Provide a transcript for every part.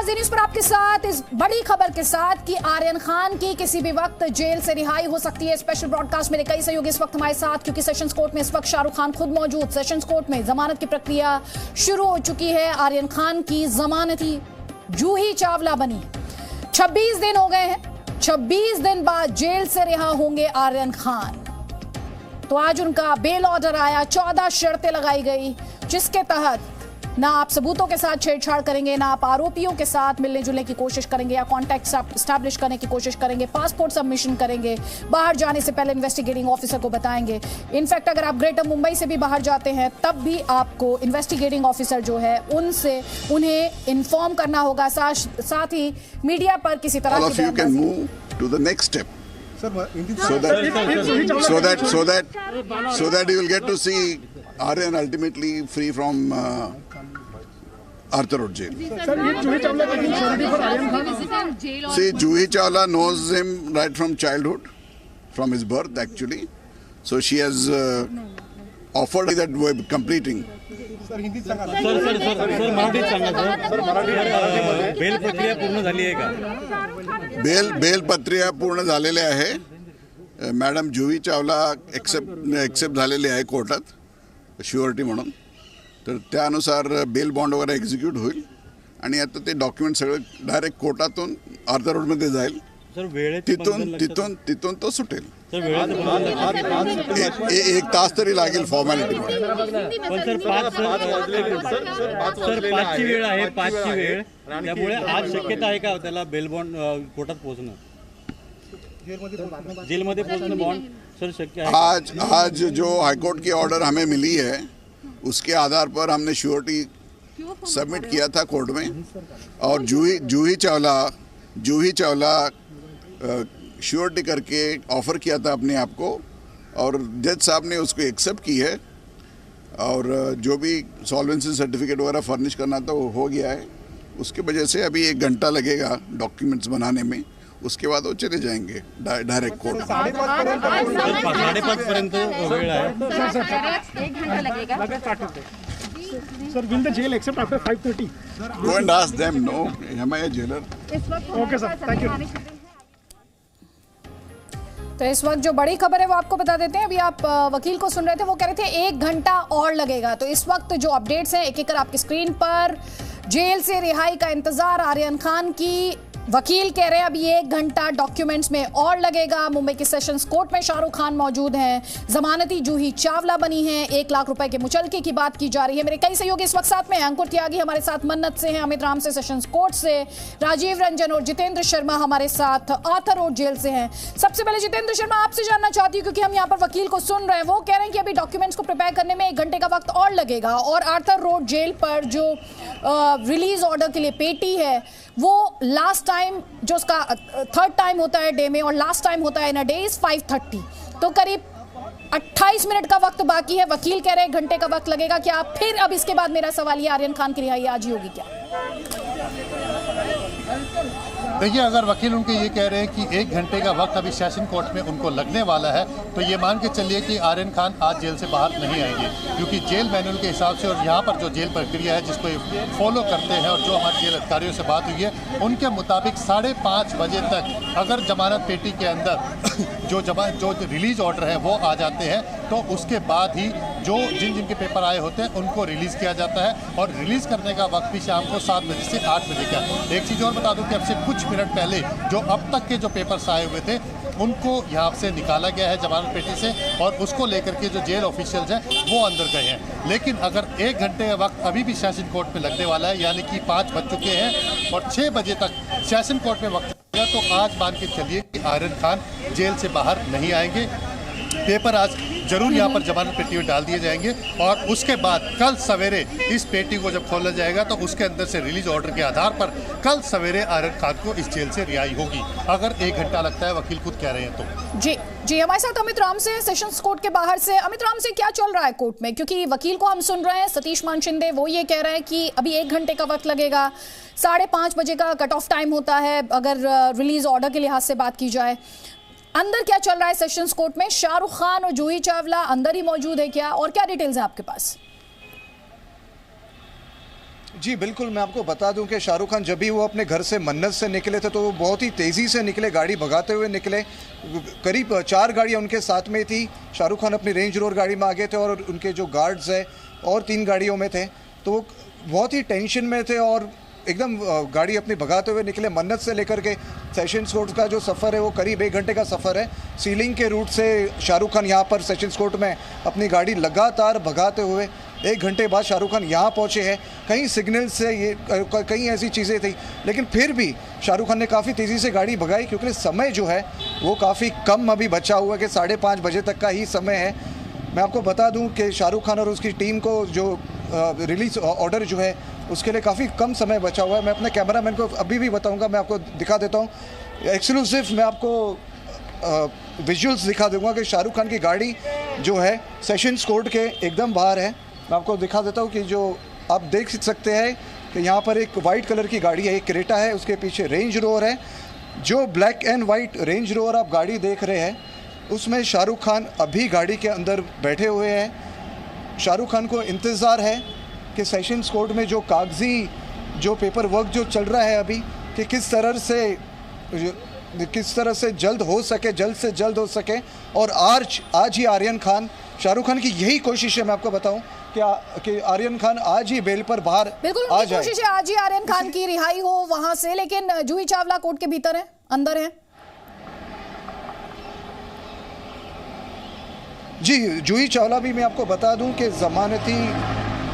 जी news पर आपके साथ इस बड़ी खबर के साथ कि आर्यन खान की किसी भी वक्त जेल से रिहाई हो सकती है। स्पेशल ब्रॉडकास्ट मेरे कई सहयोगी इस वक्त हमारे साथ, क्योंकि सेशंस कोर्ट में इस वक्त शाहरुख खान खुद मौजूद। सेशंस कोर्ट में जमानत की प्रक्रिया शुरू हो चुकी है। आर्यन खान की जमानती जूही चावला बनी। 26 दिन हो गए हैं। 26 दिन बाद जेल से रिहा होंगे आर्यन खान। तो आज उनका बेल ऑर्डर आया। 14 शर्तें लगाई गई, जिसके तहत ना आप सबूतों के साथ छेड़छाड़ करेंगे, ना आप आरोपियों के साथ मिलने जुलने की कोशिश करेंगे या कॉन्टैक्ट स्टैब्लिश करने की कोशिश करेंगे, पासपोर्ट सबमिशन करेंगे, बाहर जाने से पहले इन्वेस्टिगेटिंग ऑफिसर को बताएंगे। इनफैक्ट अगर आप ग्रेटर मुंबई से भी बाहर जाते हैं तब भी आपको इन्वेस्टिगेटिंग ऑफिसर जो है उन्हें इन्फॉर्म करना होगा। साथ ही मीडिया पर किसी तरह की to the next step, so that you will get to see Aryan ultimately free from Arthur Road jail. See, Juhi Chawla knows him right from childhood, from his birth actually. So she has offered that we're completing. Sir मराठीत सांगा sir bell प्रक्रिया पूर्ण झाली आहे का? Bell प्रक्रिया पूर्ण झालेली आहे। मॅडम जुही चावला एक्सेप्ट झालेली आहे कोर्टात श्युअरिटी म्हणून, तर त्यानुसार बेल बॉन्ड वगैरे एक्झिक्यूट होईल आणि आता ते डॉक्युमेंट सगळे डायरेक्ट कोर्टातून आर्थर रोडमध्ये जाईल। तिथून तो सुटेल। एक तास तरी लागेल फॉर्मॅलिटी। पण सर पाचची वेळ आहे, पाचची वेळ, त्यामुळे आज शक्यता आहे का त्याला बेल बॉन्ड कोर्टात पोहोचणं, जेलमध्ये पोहोचणं बॉन्ड सर शक्य आहे? आज जो हाईकोर्ट की ऑर्डर हमें मिली है उसके आधार पर हमने श्योरिटी सबमिट किया था कोर्ट में, और जूही चावला श्योरिटी करके ऑफ़र किया था अपने आप को, और जज साहब ने उसको एक्सेप्ट की है, और जो भी सॉल्वेंसी सर्टिफिकेट वगैरह फर्निश करना था वो हो गया है। उसके वजह से अभी 1 घंटा लगेगा डॉक्यूमेंट्स बनाने में, उसके बाद वो चले जाएंगे डायरेक्ट कोर्ट। 5:30 पर्यंत वेळ आहे। 1 घंटा लगेगा। Sir, will the jail accept after 5:30? Go and ask them. No, am I a jailer? Okay, sir. Thank you. तो इस वक्त जो बड़ी खबर है वो आपको बता देते हैं। अभी आप वकील को सुन रहे थे, वो कह रहे थे 1 घंटा और लगेगा। तो इस वक्त जो अपडेट्स हैं एक एक कर आपकी स्क्रीन पर। जेल से रिहाई का इंतजार आर्यन खान की। वकील कह रहे हैं अभी 1 घंटा डॉक्यूमेंट्स में और लगेगा। मुंबई के सेशंस कोर्ट में शाहरुख खान मौजूद हैं। जमानती जूही चावला बनी हैं। 1 लाख रुपए के मुचलके की बात की जा रही है। मेरे कई सहयोगी इस वक्त साथ में, अंकुर त्यागी हमारे साथ मन्नत से हैं, अमित राम से सेशंस कोर्ट से, राजीव रंजन और जितेंद्र शर्मा हमारे साथ आर्थर रोड जेल से हैं। सबसे पहले जितेंद्र शर्मा आपसे जानना चाहती हूँ, क्योंकि हम यहाँ पर वकील को सुन रहे हैं, वो कह रहे हैं कि अभी डॉक्यूमेंट्स को प्रिपेयर करने में 1 घंटे का वक्त और लगेगा, और आर्थर रोड जेल पर जो रिलीज ऑर्डर के लिए पेटी है वो लास्ट टाइम जो उसका 3rd टाइम होता है डे में, और लास्ट टाइम होता है इन अ डे इज 5:30, तो करीब 28 मिनट का वक्त बाकी है। वकील कह रहे हैं 1 घंटे का वक्त लगेगा। क्या फिर अब इसके बाद मेरा सवाल ये, आर्यन खान की रिहाई आज ही होगी क्या? देखिए, अगर वकील उनके ये कह रहे हैं कि 1 घंटे का वक्त अभी सेशन कोर्ट में उनको लगने वाला है, तो ये मान के चलिए कि आर्यन खान आज जेल से बाहर नहीं आएंगे, क्योंकि जेल मैनुअल के हिसाब से और यहाँ पर जो जेल प्रक्रिया है जिसको फॉलो करते हैं और जो हमारे जेल अधिकारियों से बात हुई है उनके मुताबिक 5:30 बजे तक अगर जमानत पेटी के अंदर जो रिलीज ऑर्डर है वो आ जाते हैं, तो उसके बाद ही जो जिनके पेपर आए होते हैं उनको रिलीज़ किया जाता है, और रिलीज़ करने का वक्त भी शाम को 7 बजे से 8 बजे का। एक चीज़ और बता दूं कि अब से कुछ मिनट पहले जो अब तक के जो पेपर्स आए हुए थे उनको यहाँ से निकाला गया है जमानत पेटी से, और उसको लेकर के जो जेल ऑफिशियल्स हैं वो अंदर गए हैं। लेकिन अगर 1 घंटे का वक्त अभी भी सेशन कोर्ट में लगने वाला है, यानी कि 5 बज चुके हैं और 6 बजे तक सेशन कोर्ट में वक्त लगेगा, तो आज मान के चलिए कि आर्यन खान जेल से बाहर नहीं आएंगे। पेपर आज जरूर यहाँ पर जमानत पेटी में डाल दिए जाएंगे, और उसके बाद कल सवेरे इस पेटी को जब खोला जाएगा तो उसके अंदर से रिलीज ऑर्डर के आधार पर कल सवेरे आर्यन खान को इस जेल से रिहाई होगी, अगर 1 घंटा लगता है, वकील खुद कह रहे हैं तो। जी हमारे साथ अमित राम से, सेशंस कोर्ट के बाहर से। अमित राम से, क्या चल रहा है कोर्ट में? क्योंकि वकील को हम सुन रहे हैं, सतीश मान शिंदे, वो ये कह रहे हैं कि अभी 1 घंटे का वक्त लगेगा। 5:30 बजे का कट ऑफ टाइम होता है अगर रिलीज ऑर्डर के लिहाज से बात की जाए। अंदर क्या चल रहा है सेशंस कोर्ट में? शाहरुख खान और जूही चावला अंदर ही मौजूद है क्या, और क्या डिटेल्स है आपके पास? जी बिल्कुल, मैं आपको बता दूं कि शाहरुख खान जब भी वो अपने घर से मन्नत से निकले थे तो वो बहुत ही तेज़ी से निकले, गाड़ी भगाते हुए निकले। करीब 4 गाड़ियां उनके साथ में थी। शाहरुख खान अपनी रेंज रोवर गाड़ी में आगे थे और उनके जो गार्ड्स हैं और 3 गाड़ियों में थे, तो वो बहुत ही टेंशन में थे और एकदम गाड़ी अपनी भगाते हुए निकले। मन्नत से लेकर के सेशंस कोर्ट का जो सफ़र है वो करीब 1 घंटे का सफ़र है। सीलिंग के रूट से शाहरुख खान यहाँ पर सेशंस कोर्ट में अपनी गाड़ी लगातार भगाते हुए 1 घंटे बाद शाहरुख खान यहाँ पहुँचे हैं। कई सिग्नल से ये कई ऐसी चीज़ें थी, लेकिन फिर भी शाहरुख खान ने काफ़ी तेज़ी से गाड़ी भगाई क्योंकि समय जो है वो काफ़ी कम अभी बचा हुआ है कि 5:30 बजे तक का ही समय है। मैं आपको बता दूं कि शाहरुख खान और उसकी टीम को जो रिलीज़ ऑर्डर जो है उसके लिए काफ़ी कम समय बचा हुआ है। मैं अपने कैमरामैन को अभी भी बताऊंगा, मैं आपको दिखा देता हूं एक्सक्लूसिव, मैं आपको विजुअल्स दिखा दूंगा कि शाहरुख खान की गाड़ी जो है सेशंस कोर्ट के एकदम बाहर है। मैं आपको दिखा देता हूं कि जो आप देख सकते हैं कि यहाँ पर एक वाइट कलर की गाड़ी है, एक क्रेटा है, उसके पीछे रेंज रोवर है। जो black and white range rover आप गाड़ी देख रहे हैं उसमें शाहरुख खान अभी गाड़ी के अंदर बैठे हुए हैं। शाहरुख खान को इंतज़ार है कि सेशंस कोर्ट में जो कागजी जो पेपर वर्क जो चल रहा है अभी, कि किस तरह से जल्द से जल्द हो सके। और आज ही आर्यन खान, शाहरुख खान की यही कोशिश है, मैं आपको बताऊं कि आर्यन खान आज ही बेल पर बाहर आ जाए। कोशिश है आज ही आर्यन खान की रिहाई हो वहां से, लेकिन जूही चावला कोर्ट के भीतर है, अंदर है। जी, जूही चावला भी मैं आपको बता दूं कि ज़मानती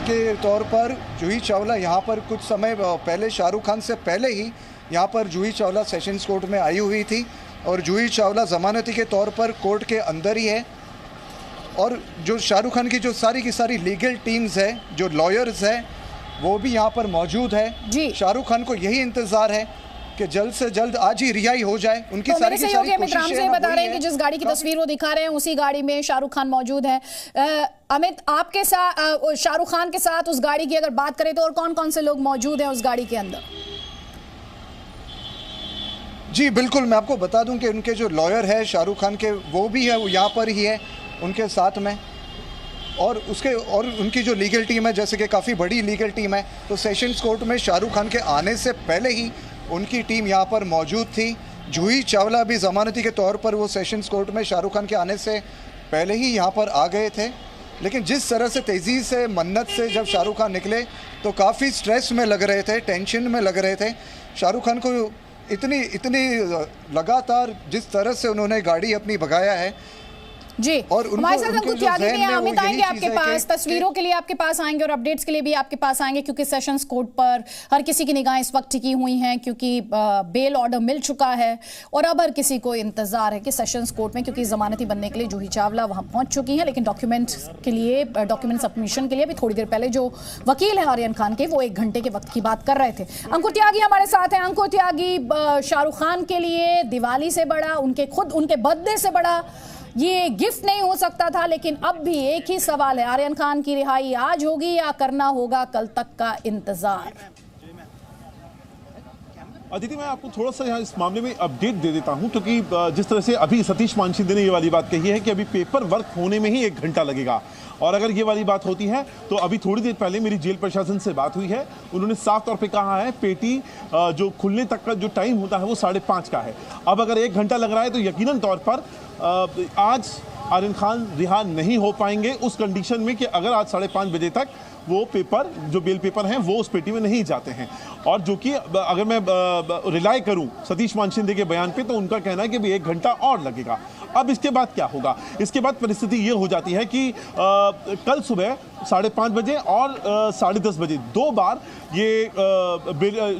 के तौर पर जूही चावला यहाँ पर कुछ समय पहले, शाहरुख खान से पहले ही यहाँ पर जूही चावला सेशंस कोर्ट में आई हुई थी और जूही चावला ज़मानती के तौर पर कोर्ट के अंदर ही है। और जो शाहरुख खान की जो सारी की सारी लीगल टीम्स है, जो लॉयर्स है, वो भी यहाँ पर मौजूद है। शाहरुख खान को यही इंतज़ार है कि जल्द से जल्द आज ही रिहाई हो जाए। उनकी सारी की सारी कोशिशें से बता रहे हैं कि जिस गाड़ी की तस्वीर वो दिखा रहे हैं उसी गाड़ी में शाहरुख खान मौजूद है। अमित, आपके साथ शाहरुख खान के साथ उस गाड़ी की अगर बात करें तो और कौन कौन से लोग मौजूद हैं उस गाड़ी के अंदर? जी बिल्कुल, मैं आपको बता दूं कि उनके जो लॉयर है शाहरुख खान के, वो भी है, वो यहाँ पर ही है उनके साथ में। और उनकी जो लीगल टीम है, जैसे कि काफ़ी बड़ी लीगल टीम है, तो सेशंस कोर्ट में शाहरुख खान के आने से पहले ही उनकी टीम यहाँ पर मौजूद थी। जूही चावला भी ज़मानती के तौर पर वो सेशंस कोर्ट में शाहरुख खान के आने से पहले ही यहाँ पर आ गए थे। लेकिन जिस तरह से तेज़ी से मन्नत से जब शाहरुख खान निकले तो काफ़ी स्ट्रेस में लग रहे थे, टेंशन में लग रहे थे। शाहरुख खान को इतनी लगातार जिस तरह से उन्होंने गाड़ी अपनी भगाया है। जी, और हमारे साथ अंकुर त्यागी ने, अमित आएंगे आपके पास, तस्वीरों के लिए आपके पास आएंगे और अपडेट्स के लिए भी आपके पास आएंगे, क्योंकि सेशंस कोर्ट पर हर किसी की निगाहें इस वक्त टिकी हुई हैं, क्योंकि बेल ऑर्डर मिल चुका है और अब हर किसी को इंतजार है कि सेशंस कोर्ट में, क्योंकि जमानती बनने के लिए जूही चावला वहां पहुंच चुकी हैं, लेकिन डॉक्यूमेंट सबमिशन के लिए भी थोड़ी देर पहले जो वकील है आर्यन खान के, वो 1 घंटे के वक्त की बात कर रहे थे। अंकुर त्यागी हमारे साथ हैं। अंकुर त्यागी, शाहरुख खान के लिए दिवाली से बड़ा, उनके बर्थडे से बड़ा ये गिफ्ट नहीं हो सकता था, लेकिन अब भी एक ही सवाल है, आर्यन खान की रिहाई आज होगी या करना होगा कल तक का इंतजार? अदिति, मैं आपको थोड़ा सा यहाँ इस मामले में अपडेट दे देता हूँ, क्योंकि जिस तरह से अभी सतीश मानसिंह ने ये वाली बात कही है कि अभी पेपर वर्क होने में ही 1 घंटा लगेगा, और अगर ये वाली बात होती है तो अभी थोड़ी देर पहले मेरी जेल प्रशासन से बात हुई है, उन्होंने साफ तौर पे कहा है पेटी जो खुलने तक का जो टाइम होता है वो 5:30 का है। अब अगर 1 घंटा लग रहा है तो यकीनन तौर पर आज आर्यन खान रिहा नहीं हो पाएंगे, उस कंडीशन में कि अगर आज 5:30 बजे तक वो पेपर, जो बेल पेपर हैं, वो उस पेटी में नहीं जाते हैं। और जो कि अगर मैं रिलाय करूं सतीश मानसिंह के बयान पे, तो उनका कहना है कि भी 1 घंटा और लगेगा। अब इसके बाद क्या होगा? इसके बाद परिस्थिति ये हो जाती है कि कल सुबह 5:30 बजे और 10:30 बजे 2 बार ये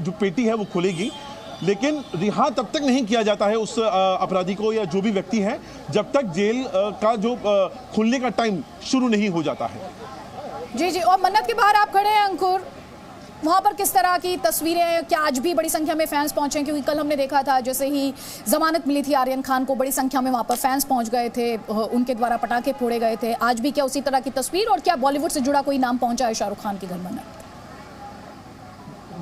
जो पेटी है वो खुलेगी, लेकिन रिहा तब तक नहीं किया जाता है उस अपराधी को या जो भी व्यक्ति है, जब तक जेल का जो खुलने का टाइम शुरू नहीं हो जाता है। जी, और मन्नत के बाहर आप खड़े हैं अंकुर, वहाँ पर किस तरह की तस्वीरें, क्या आज भी बड़ी संख्या में फैंस पहुंचे हैं? क्योंकि कल हमने देखा था जैसे ही जमानत मिली थी आर्यन खान को, बड़ी संख्या में वहाँ पर फैंस पहुंच गए थे, उनके द्वारा पटाखे फोड़े गए थे। आज भी क्या उसी तरह की तस्वीर, और क्या बॉलीवुड से जुड़ा कोई नाम पहुंचा है शाहरुख खान के घर? मन्नत,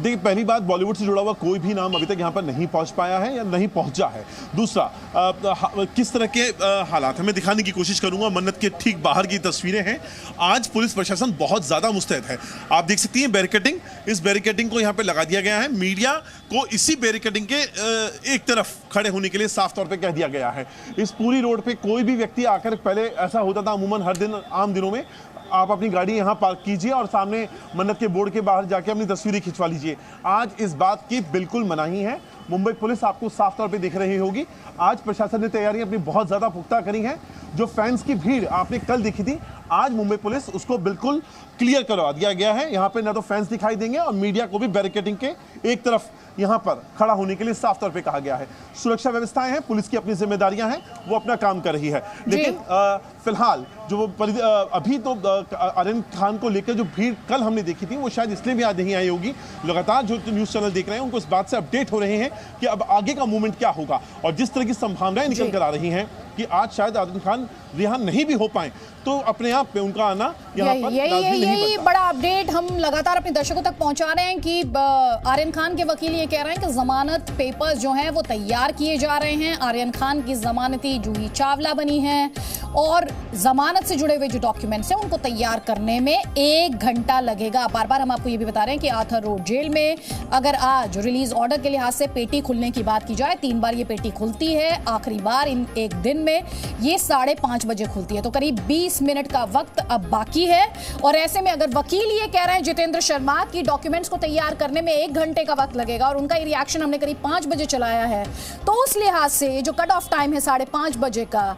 देखिए, पहली बात, बॉलीवुड से जुड़ा हुआ कोई भी नाम अभी तक यहाँ पर नहीं पहुँच पाया है या नहीं पहुँचा है। दूसरा, किस तरह के हालात हमें दिखाने की कोशिश करूंगा। मन्नत के ठीक बाहर की तस्वीरें हैं। आज पुलिस प्रशासन बहुत ज़्यादा मुस्तैद है। आप देख सकती हैं बैरिकेडिंग, इस बैरिकेडिंग को यहाँ पे लगा दिया गया है। मीडिया को इसी बैरिकेडिंग के एक तरफ खड़े होने के लिए साफ तौर पे कह दिया गया है। इस पूरी रोड पे कोई भी व्यक्ति आकर, पहले ऐसा होता था अमूमन हर दिन आम दिनों में, आप अपनी गाड़ी यहाँ पार्क कीजिए और सामने मन्नत के बोर्ड के बाहर जाके अपनी तस्वीरें खिंचवा लीजिए। आज इस बात की बिल्कुल मनाही है। मुंबई पुलिस आपको साफ तौर पे दिख रही होगी। आज प्रशासन ने तैयारियां अपनी बहुत ज़्यादा पुख्ता करी हैं। जो फैंस की भीड़ आपने कल देखी थी, आज मुंबई पुलिस उसको बिल्कुल क्लियर करवा दिया गया है। यहाँ पे ना तो फैंस दिखाई देंगे और मीडिया को भी बैरिकेडिंग के एक तरफ यहाँ पर खड़ा होने के लिए साफ तौर पे कहा गया है। सुरक्षा व्यवस्थाएं हैं, पुलिस की अपनी जिम्मेदारियां हैं, वो अपना काम कर रही है। लेकिन फिलहाल जो अभी तो आर्यन खान को लेकर जो भीड़ कल हमने देखी थी, वो शायद इसलिए भी आज नहीं आई होगी। लगातार जो न्यूज़ चैनल देख रहे हैं उनको इस बात से अपडेट हो रहे हैं कि अब आगे का मूवमेंट क्या होगा, और जिस तरह की संभावनाएं निकल कर आ रही हैं कि आज शायद आर्यन खान रिहा नहीं भी हो पाए, तो अपने आप पे उनका आना यहाँ पर यही बड़ा अपडेट हम लगातार अपने दर्शकों तक पहुंचा रहे हैं कि आर्यन खान के वकील ये कह रहे हैं कि जमानत पेपर्स जो हैं वो तैयार किए जा रहे हैं। आर्यन खान की जमानती जूही चावला बनी है और जमानत से जुड़े हुए जो डॉक्यूमेंट्स हैं उनको तैयार करने में 1 घंटा लगेगा। बार बार हम आपको ये भी बता रहे हैं कि आर्थर रोड जेल में अगर आज रिलीज ऑर्डर के लिहाज से पेटी खुलने की बात की जाए, 3 बार ये पेटी खुलती है। आखिरी बार इन एक दिन में ये 5:30 बजे खुलती है, तो करीब 20 मिनट का वक्त अब बाकी है। और ऐसे में अगर वकील ये कह रहे हैं जितेंद्र शर्मा की डॉक्यूमेंट्स को तैयार करने में 1 घंटे का वक्त लगेगा और उनका ये रिएक्शन हमने करीब 5 बजे चलाया है, तो उस लिहाज से जो कट ऑफ टाइम है 5:30 बजे का,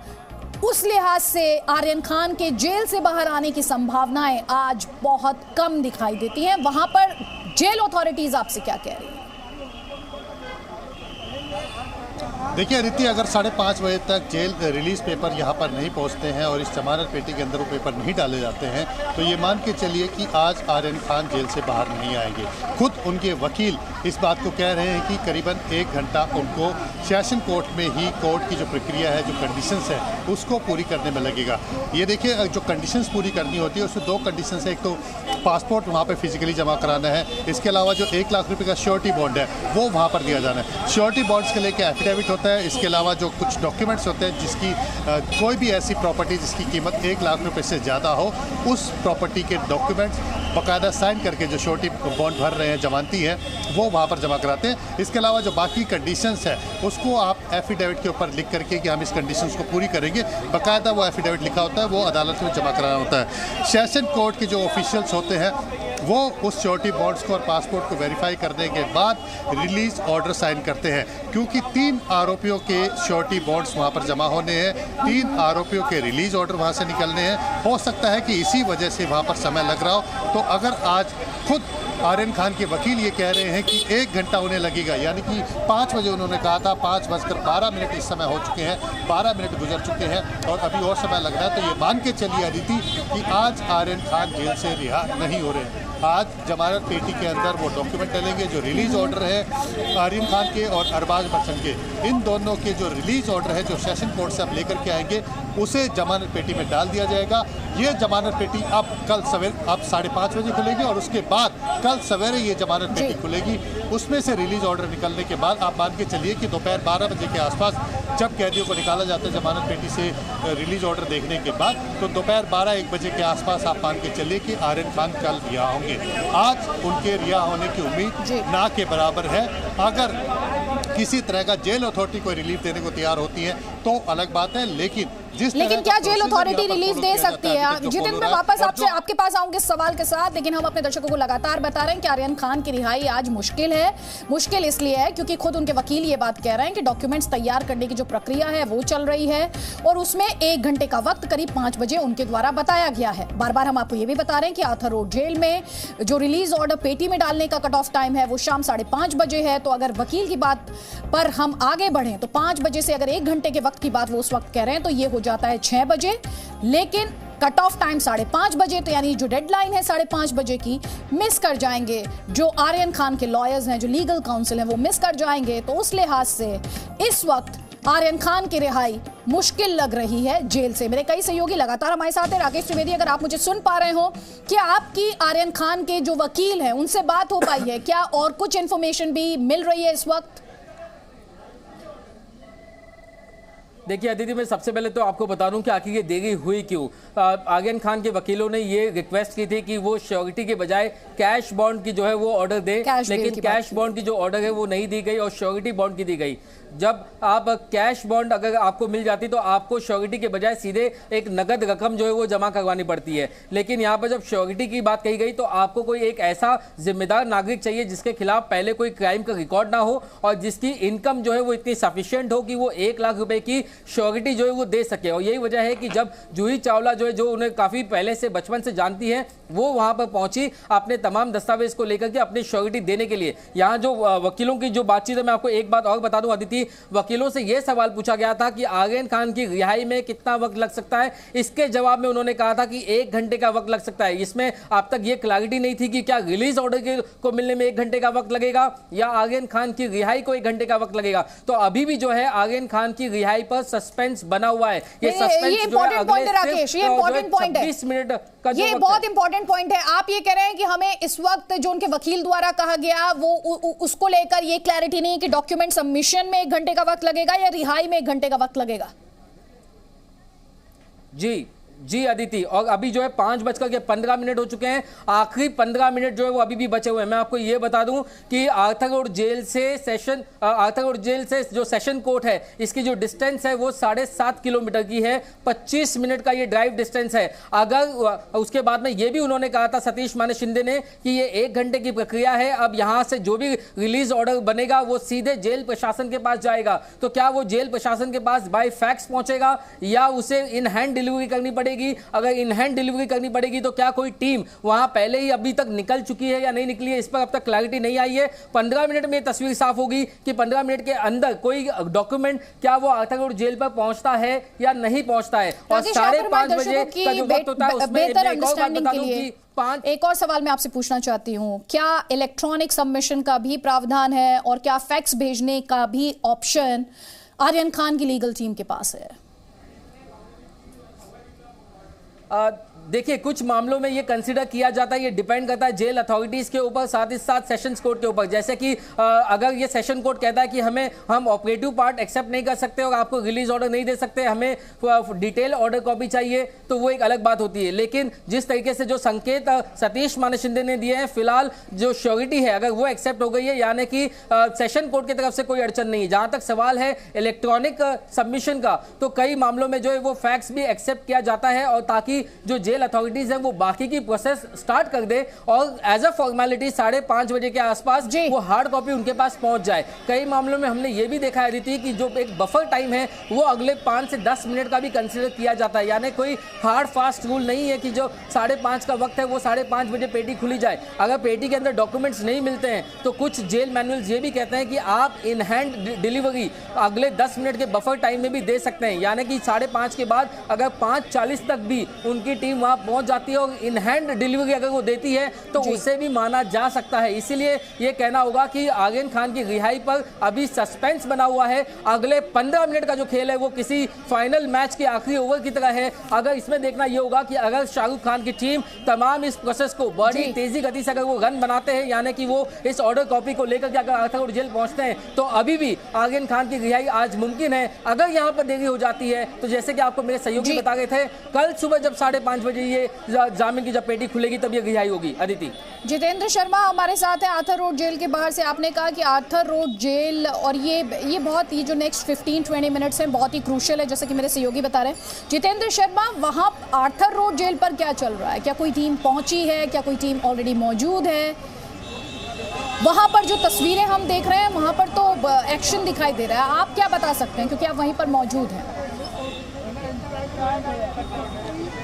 उस लिहाज से आर्यन खान के जेल से बाहर आने की संभावनाएं आज बहुत कम दिखाई देती हैं। वहां पर जेल अथॉरिटीज आपसे क्या कह रही है? देखिए अदिति, अगर 5:30 बजे तक जेल रिलीज पेपर यहाँ पर नहीं पहुँचते हैं और इस जमानत पेटी के अंदर वो पेपर नहीं डाले जाते हैं, तो ये मान के चलिए कि आज आर्यन खान जेल से बाहर नहीं आएंगे। खुद उनके वकील इस बात को कह रहे हैं कि करीबन 1 घंटा उनको सेशन कोर्ट में ही कोर्ट की जो प्रक्रिया है, जो कंडीशंस है, उसको पूरी करने में लगेगा। ये देखिए, जो कंडीशंस पूरी करनी होती है उसमें 2 कंडीशंस है। एक तो पासपोर्ट वहाँ पर फिजिकली जमा कराना है, इसके अलावा जो 1 लाख रुपये का श्योरिटी बॉन्ड है वो वहाँ पर दिया जाना है। श्योरिटी बॉन्ड्स के लेके एफिडेविट होता है, इसके अलावा जो कुछ डॉक्यूमेंट्स होते हैं जिसकी कोई भी ऐसी प्रॉपर्टी जिसकी कीमत 1 लाख रुपए से ज़्यादा हो, उस प्रॉपर्टी के डॉक्यूमेंट्स बाकायदा साइन करके जो श्योरिटी बॉन्ड भर रहे हैं, जमानती है, वो वहाँ पर जमा कराते हैं। इसके अलावा जो बाकी कंडीशंस है उसको आप एफिडेविट के ऊपर लिख करके कि हम इस कंडीशंस को पूरी करेंगे, बाकायदा वो एफिडेविट लिखा होता है, वो अदालत में जमा कराना होता है। सेशन कोर्ट के जो ऑफिशियल्स होते हैं वो उस श्योरिटी बॉन्ड्स को और पासपोर्ट को वेरीफाई करने के बाद रिलीज ऑर्डर साइन करते हैं, क्योंकि 3 आरोपियों के श्योरिटी बॉन्ड्स वहाँ पर जमा होने हैं, 3 आरोपियों के रिलीज ऑर्डर वहाँ से निकलने हैं। हो सकता है कि इसी वजह से वहाँ पर समय लग रहा हो। तो अगर आज खुद आर्यन खान के वकील ये कह रहे हैं कि 1 घंटा उन्हें लगेगा, यानी कि 5 बजे उन्होंने कहा था, 5:12 इस समय हो चुके हैं, 12 मिनट गुजर चुके हैं और अभी और समय लग रहा है। तो ये मान के चलिए अदिति कि आज आर्यन खान जेल से रिहा नहीं हो रहे हैं। आज जमानत पेटी के अंदर वो डॉक्यूमेंट डलेंगे जो रिलीज ऑर्डर है आर्यन खान के और अरबाज बच्चन के, इन दोनों के जो रिलीज ऑर्डर है जो सेशन कोर्ट से अब लेकर के आएंगे, उसे जमानत पेटी में डाल दिया जाएगा। ये जमानत पेटी अब कल सवेरे 5:30 बजे खुलेगी और उसके बाद कल सवेरे ये जमानत पेटी खुलेगी। उसमें से रिलीज ऑर्डर निकलने के बाद आप मान के चलिए कि दोपहर 12 बजे के आसपास जब कैदियों को निकाला जाता है जमानत पेटी से रिलीज ऑर्डर देखने के बाद, तो दोपहर 12-1 बजे के आसपास आप मान के चलिए कि आर्यन खान कल रिहा होंगे। आज उनके रिहा होने की उम्मीद ना के बराबर है। अगर किसी तरह का जेल अथॉरिटी को रिलीफ देने को तैयार होती है तो अलग बात है, लेकिन क्या जेल अथॉरिटी रिलीफ दे सकती है? जितेंद्र, मैं वापस आपके पास आऊंगे इस सवाल के साथ, लेकिन हम अपने दर्शकों को लगातार बता रहे हैं कि आर्यन खान की रिहाई आज मुश्किल है। मुश्किल इसलिए है क्योंकि खुद उनके वकील ये बात कह रहे हैं कि डॉक्यूमेंट्स तैयार करने की जो प्रक्रिया है वो चल रही है और उसमें 1 घंटे का वक्त करीब 5 बजे उनके द्वारा बताया गया है। बार बार हम आपको ये भी बता रहे हैं कि आर्थर रोड जेल में जो रिलीज ऑर्डर पेटी में डालने का कट ऑफ टाइम है वो शाम 5:30 बजे है। तो अगर वकील की बात पर हम आगे बढ़ें तो 5 बजे से अगर 1 घंटे के वक्त की बात वो उस वक्त कह रहे हैं तो ये हो जाता है 6 बजे, लेकिन कट ऑफ टाइम 5:30 बजे, तो यानी जो डेडलाइन है 5:30 बजे की मिस कर जाएंगे। जो आर्यन खान के लॉयर्स हैं, जो लीगल काउंसिल हैं, वो मिस कर जाएंगे। तो उस लिहाज से इस वक्त आर्यन खान की रिहाई मुश्किल लग रही है जेल से। मेरे कई सहयोगी लगातार हमारे साथ हैं। राकेश त्रिवेदी, अगर आप मुझे सुन पा रहे हो, क्या आपकी आर्यन खान के जो वकील हैं उनसे बात हो पाई है? क्या और कुछ इंफॉर्मेशन भी मिल रही है इस वक्त? देखिए अदिति, मैं सबसे पहले तो आपको बता दूं कि आखिर ये देरी हुई क्यों। आर्यन खान के वकीलों ने ये रिक्वेस्ट की थी कि वो श्योरिटी के बजाय कैश बॉन्ड की जो है वो ऑर्डर दे, लेकिन कैश बॉन्ड की जो ऑर्डर है वो नहीं दी गई और श्योरिटी बॉन्ड की दी गई। जब आप कैश बॉन्ड अगर आपको मिल जाती तो आपको श्योरिटी के बजाय सीधे एक नगद रकम जो है वो जमा करवानी पड़ती है, लेकिन यहाँ पर जब श्योरिटी की बात कही गई तो आपको कोई एक ऐसा जिम्मेदार नागरिक चाहिए जिसके खिलाफ पहले कोई क्राइम का रिकॉर्ड ना हो और जिसकी इनकम जो है वो इतनी सफिशिएंट हो कि वो 1 लाख रुपए की श्योरिटी जो है वो दे सके। और यही वजह है कि जब जूही चावला जो है, जो उन्हें काफी पहले से बचपन से जानती है, वो वहां पर पहुंची अपने तमाम दस्तावेज को लेकर के अपनी श्योरिटी देने के लिए। यहाँ जो वकीलों की जो बातचीत है, मैं आपको एक बात और बता दूं अदिति, वकीलों से यह सवाल पूछा गया था कि आर्यन खान की रिहाई में कितना वक्त लग सकता है। इसके जवाब में उन्होंने कहा था कि 1 घंटे का वक्त लग सकता है। इसमें अब तक ये क्लैरिटी नहीं थी कि क्या रिलीज ऑर्डर को मिलने में 1 घंटे का वक्त लगेगा या आर्यन खान की रिहाई को 1 घंटे का वक्त लगेगा। तो अभी भी जो है आर्यन खान की रिहाई पर सस्पेंस बना हुआ है। ये सस्पेंस जो है अगले 26 मिनट का जो ये बहुत इंपॉर्टेंट पॉइंट है। आप ये कह रहे हैं कि हमें इस वक्त जो उनके वकील द्वारा कहा गया वो उसको लेकर ये क्लैरिटी नहीं कि डॉक्यूमेंट सबमिशन में 1 घंटे का वक्त लगेगा या रिहाई में 1 घंटे का वक्त लगेगा। जी अदिति, और अभी जो है 5:15 हो चुके हैं। आखिरी 15 मिनट जो है वो अभी भी बचे हुए हैं। मैं आपको ये बता दूं कि आर्थर रोड जेल से जो सेशन कोर्ट है, इसकी जो डिस्टेंस है वो 7.5 किलोमीटर की है। 25 मिनट का ये ड्राइव डिस्टेंस है। अगर उसके बाद में ये भी उन्होंने कहा था सतीश माने शिंदे ने कि ये 1 घंटे की प्रक्रिया है। अब यहां से जो भी रिलीज ऑर्डर बनेगा वो सीधे जेल प्रशासन के पास जाएगा। तो क्या वो जेल प्रशासन के पास बाय फैक्स पहुंचेगा या उसे इन हैंड डिलीवरी करनी पड़ेगी? अगर इन हैंड डिलीवरी करनी पड़ेगी तो क्या कोई टीम वहां पहले ही अभी तक निकल चुकी है या नहीं निकली है, इस पर अब तक क्लैरिटी नहीं आई है। 15 मिनट में तस्वीर साफ होगी कि 15 मिनट के अंदर कोई डॉक्यूमेंट क्या वो आर्थर रोड जेल पर पहुंचता है या नहीं पहुंचता है। और 5:30 बजे का जो वक्त होता है उसमें एक और सवाल मैं आपसे पूछना चाहती हूं, क्या इलेक्ट्रॉनिक सबमिशन का भी प्रावधान है और क्या फैक्स भेजने का भी ऑप्शन आर्यन खान की लीगल टीम के पास है? देखिए, कुछ मामलों में ये कंसीडर किया जाता है, ये डिपेंड करता है जेल अथॉरिटीज के ऊपर, साथ ही साथ सेशंस कोर्ट के ऊपर। जैसे कि अगर ये सेशन कोर्ट कहता है कि हम ऑपरेटिव पार्ट एक्सेप्ट नहीं कर सकते और आपको रिलीज ऑर्डर नहीं दे सकते, हमें डिटेल ऑर्डर कॉपी चाहिए, तो वो एक अलग बात होती है। लेकिन जिस तरीके से जो संकेत सतीश माने शिंदे ने दिए हैं, फिलहाल जो श्योरिटी है अगर वो एक्सेप्ट हो गई है, यानी कि सेशन कोर्ट की तरफ से कोई अड़चन नहीं है। जहां तक सवाल है इलेक्ट्रॉनिक सबमिशन का, तो कई मामलों में जो है वो फैक्स भी एक्सेप्ट किया जाता है, और ताकि जो जेल अथॉरिटीज है वो बाकी की प्रोसेस स्टार्ट कर दे और एज अ फॉर्मेलिटी 5:30 बजे के आसपास वो हार्ड कॉपी उनके पास पहुंच जाए। कई मामलों में हमने ये भी देखा है थी कि जो एक बफर टाइम है वो अगले 5 से 10 मिनट का भी कंसीडर किया जाता है। यानी कोई हार्ड फास्ट रूल नहीं है कि जो 5:30 का वक्त है वो 5:30 बजे पेटी खुली जाए। अगर पेटी के अंदर डॉक्यूमेंट्स नहीं मिलते हैं तो कुछ जेल मैनुअल्स ये भी कहते हैं कि आप इन हैंड डिलीवरी अगले 10 मिनट के बफर टाइम में भी दे सकते हैं। यानी कि 5:30 के बाद अगर 5:40 तक भी उनकी टीम वहां पहुंच जाती है और इन हैंड डिलीवरी अगर वो देती है तो उसे भी माना जा सकता है। इसीलिए ये कहना होगा कि आर्यन खान की रिहाई पर अभी सस्पेंस बना हुआ है। अगले 15 मिनट का जो खेल है वो किसी फाइनल मैच के आखिरी ओवर की तरह है। अगर इसमें देखना ये होगा कि अगर शाहरुख खान की टीम तमाम इस प्रोसेस को बड़ी तेजी गति से अगर वो रन बनाते हैं, यानी कि वो इस ऑर्डर कॉपी को लेकर के अगर आर्थर रोड जेल पहुंचते हैं, तो अभी भी आर्यन खान की रिहाई आज मुमकिन है। अगर यहाँ पर देरी हो जाती है तो जैसे कि आपको मेरे सहयोगी बता गए थे, कल सुबह जब 5:30 बजे ये जामिन की जब पेटी खुलेगी तब ये रिहाई होगी। अदिति, जितेंद्र शर्मा हमारे साथ है आर्थर रोड जेल के बाहर से। आपने कहा कि आर्थर रोड जेल और ये बहुत ही जो नेक्स्ट 15-20 मिनट्स हैं बहुत ही क्रूशियल है, जैसे कि मेरे सहयोगी बता रहे हैं। जितेंद्र शर्मा, वहां आर्थर रोड जेल पर क्या चल रहा है? क्या कोई टीम पहुंची है? क्या कोई टीम ऑलरेडी मौजूद है? वहां पर जो तस्वीरें हम देख रहे हैं वहां पर तो एक्शन दिखाई दे रहा है। आप क्या बता सकते हैं क्योंकि आप वहीं पर मौजूद हैं?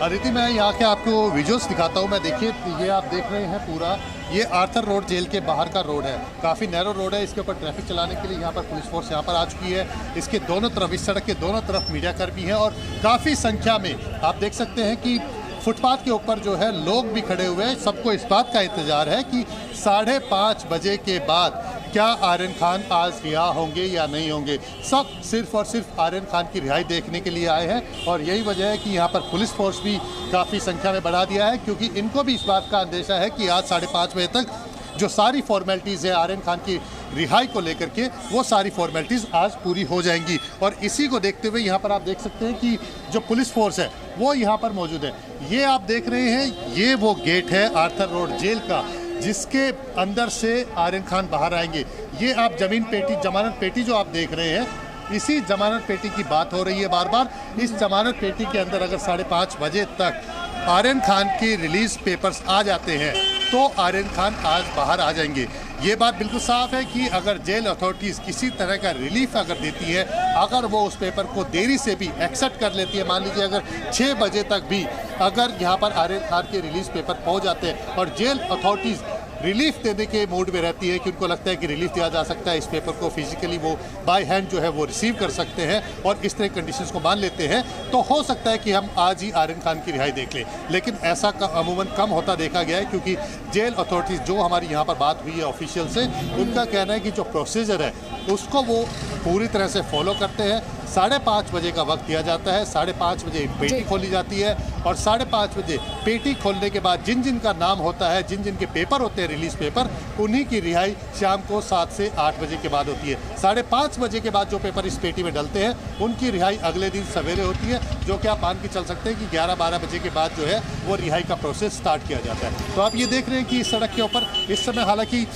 अदिति, मैं यहाँ के आपको विजुअल्स दिखाता हूँ। मैं देखिए, ये आप देख रहे हैं पूरा ये आर्थर रोड जेल के बाहर का रोड है। काफ़ी नैरो रोड है। इसके ऊपर ट्रैफिक चलाने के लिए यहाँ पर पुलिस फोर्स यहाँ पर आ चुकी है। इसके दोनों तरफ, इस सड़क के दोनों तरफ मीडिया कर्मी हैं और काफ़ी संख्या में आप देख सकते हैं कि फुटपाथ के ऊपर जो है लोग भी खड़े हुए हैं। सबको इस बात का इंतज़ार है कि 5:30 बजे के बाद क्या आर्यन खान आज रिहा होंगे या नहीं होंगे। सब सिर्फ और सिर्फ आर्यन खान की रिहाई देखने के लिए आए हैं और यही वजह है कि यहाँ पर पुलिस फोर्स भी काफ़ी संख्या में बढ़ा दिया है, क्योंकि इनको भी इस बात का अंदेशा है कि आज 5:30 बजे तक जो सारी फॉर्मेलिटीज़ है आर्यन खान की रिहाई को लेकर के, वो सारी फॉर्मेलिटीज़ आज पूरी हो जाएंगी। और इसी को देखते हुए यहाँ पर आप देख सकते हैं कि जो पुलिस फोर्स है वो यहाँ पर मौजूद है। ये आप देख रहे हैं, ये वो गेट है आर्थर रोड जेल का, जिसके अंदर से आर्यन खान बाहर आएंगे। ये आप जमानत पेटी जो आप देख रहे हैं, इसी जमानत पेटी की बात हो रही है बार बार। इस जमानत पेटी के अंदर अगर 5:30 बजे तक आर्यन खान के रिलीज पेपर्स आ जाते हैं तो आर्यन खान आज बाहर आ जाएंगे। ये बात बिल्कुल साफ है कि अगर जेल अथॉरिटीज़ किसी तरह का रिलीफ अगर देती है, अगर वो उस पेपर को देरी से भी एक्सेप्ट कर लेती है, मान लीजिए अगर 6 बजे तक भी अगर यहाँ पर आर्यन खान के रिलीज पेपर पहुँच जाते हैं और जेल अथॉरिटीज़ रिलीफ देने के मूड में रहती है कि उनको लगता है कि रिलीफ दिया जा सकता है, इस पेपर को फिजिकली वो बाय हैंड जो है वो रिसीव कर सकते हैं और इस तरह कंडीशंस को मान लेते हैं, तो हो सकता है कि हम आज ही आर्यन खान की रिहाई देख लें। लेकिन ऐसा अमूमन कम होता देखा गया है, क्योंकि जेल अथॉरिटीज़ जो हमारी यहाँ पर बात हुई है ऑफिशियल से, उनका कहना है कि जो प्रोसीजर है उसको वो पूरी तरह से फॉलो करते हैं। 5:30 बजे का वक्त दिया जाता है, 5:30 बजे पेटी खोली जाती है और 5:30 बजे पेटी खोलने के बाद जिन जिन का नाम होता है, जिन जिन के पेपर होते हैं रिलीज पेपर, उन्हीं की रिहाई शाम को 7 से 8 बजे के बाद होती है। 5:30 बजे के बाद जो पेपर इस पेटी में डलते हैं उनकी रिहाई अगले दिन सवेरे होती है, जो कि आप मान के चल सकते हैं कि 11-12 बजे के बाद जो है वो रिहाई का प्रोसेस स्टार्ट किया जाता है। तो आप ये देख रहे हैं कि इस सड़क के ऊपर इस समय हालांकि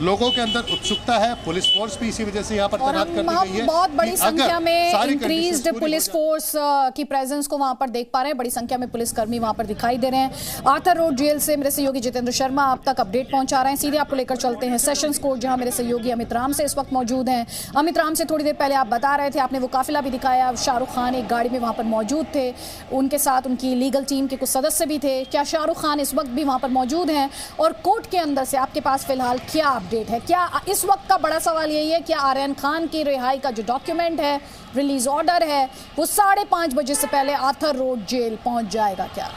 लोगों के अंदर उत्सुकता है, पुलिस फोर्स भी इसी वजह से यहाँ पर तैनात कर दी गई है। बहुत बड़ी संख्या में इंक्रीज्ड पुलिस फोर्स की प्रेजेंस को वहां पर देख पा रहे हैं। बड़ी संख्या में पुलिसकर्मी वहां पर दिखाई दे रहे हैं। आर्थर रोड जेल से मेरे सहयोगी जितेंद्र शर्मा आप तक अपडेट पहुंचा रहे हैं। सीधे आपको लेकर चलते हैं सेशंस कोर्ट, जहां मेरे सहयोगी अमित राम से इस वक्त मौजूद हैं। अमित राम से थोड़ी देर पहले आप बता रहे थे, आपने वो काफिला भी दिखाया, शाहरुख खान एक गाड़ी में वहां पर मौजूद थे, उनके साथ उनकी लीगल टीम के कुछ सदस्य भी थे। क्या शाहरुख खान इस वक्त भी वहां पर मौजूद हैं? और कोर्ट के अंदर से आपके पास फिलहाल क्या अपडेट है? क्या इस वक्त का बड़ा सवाल यही है कि आर्यन खान की रिहाई का जो डॉक्यूमेंट है, रिलीज ऑर्डर है, वो 5:30 बजे से पहले आर्थर रोड जेल पहुंच जाएगा क्या?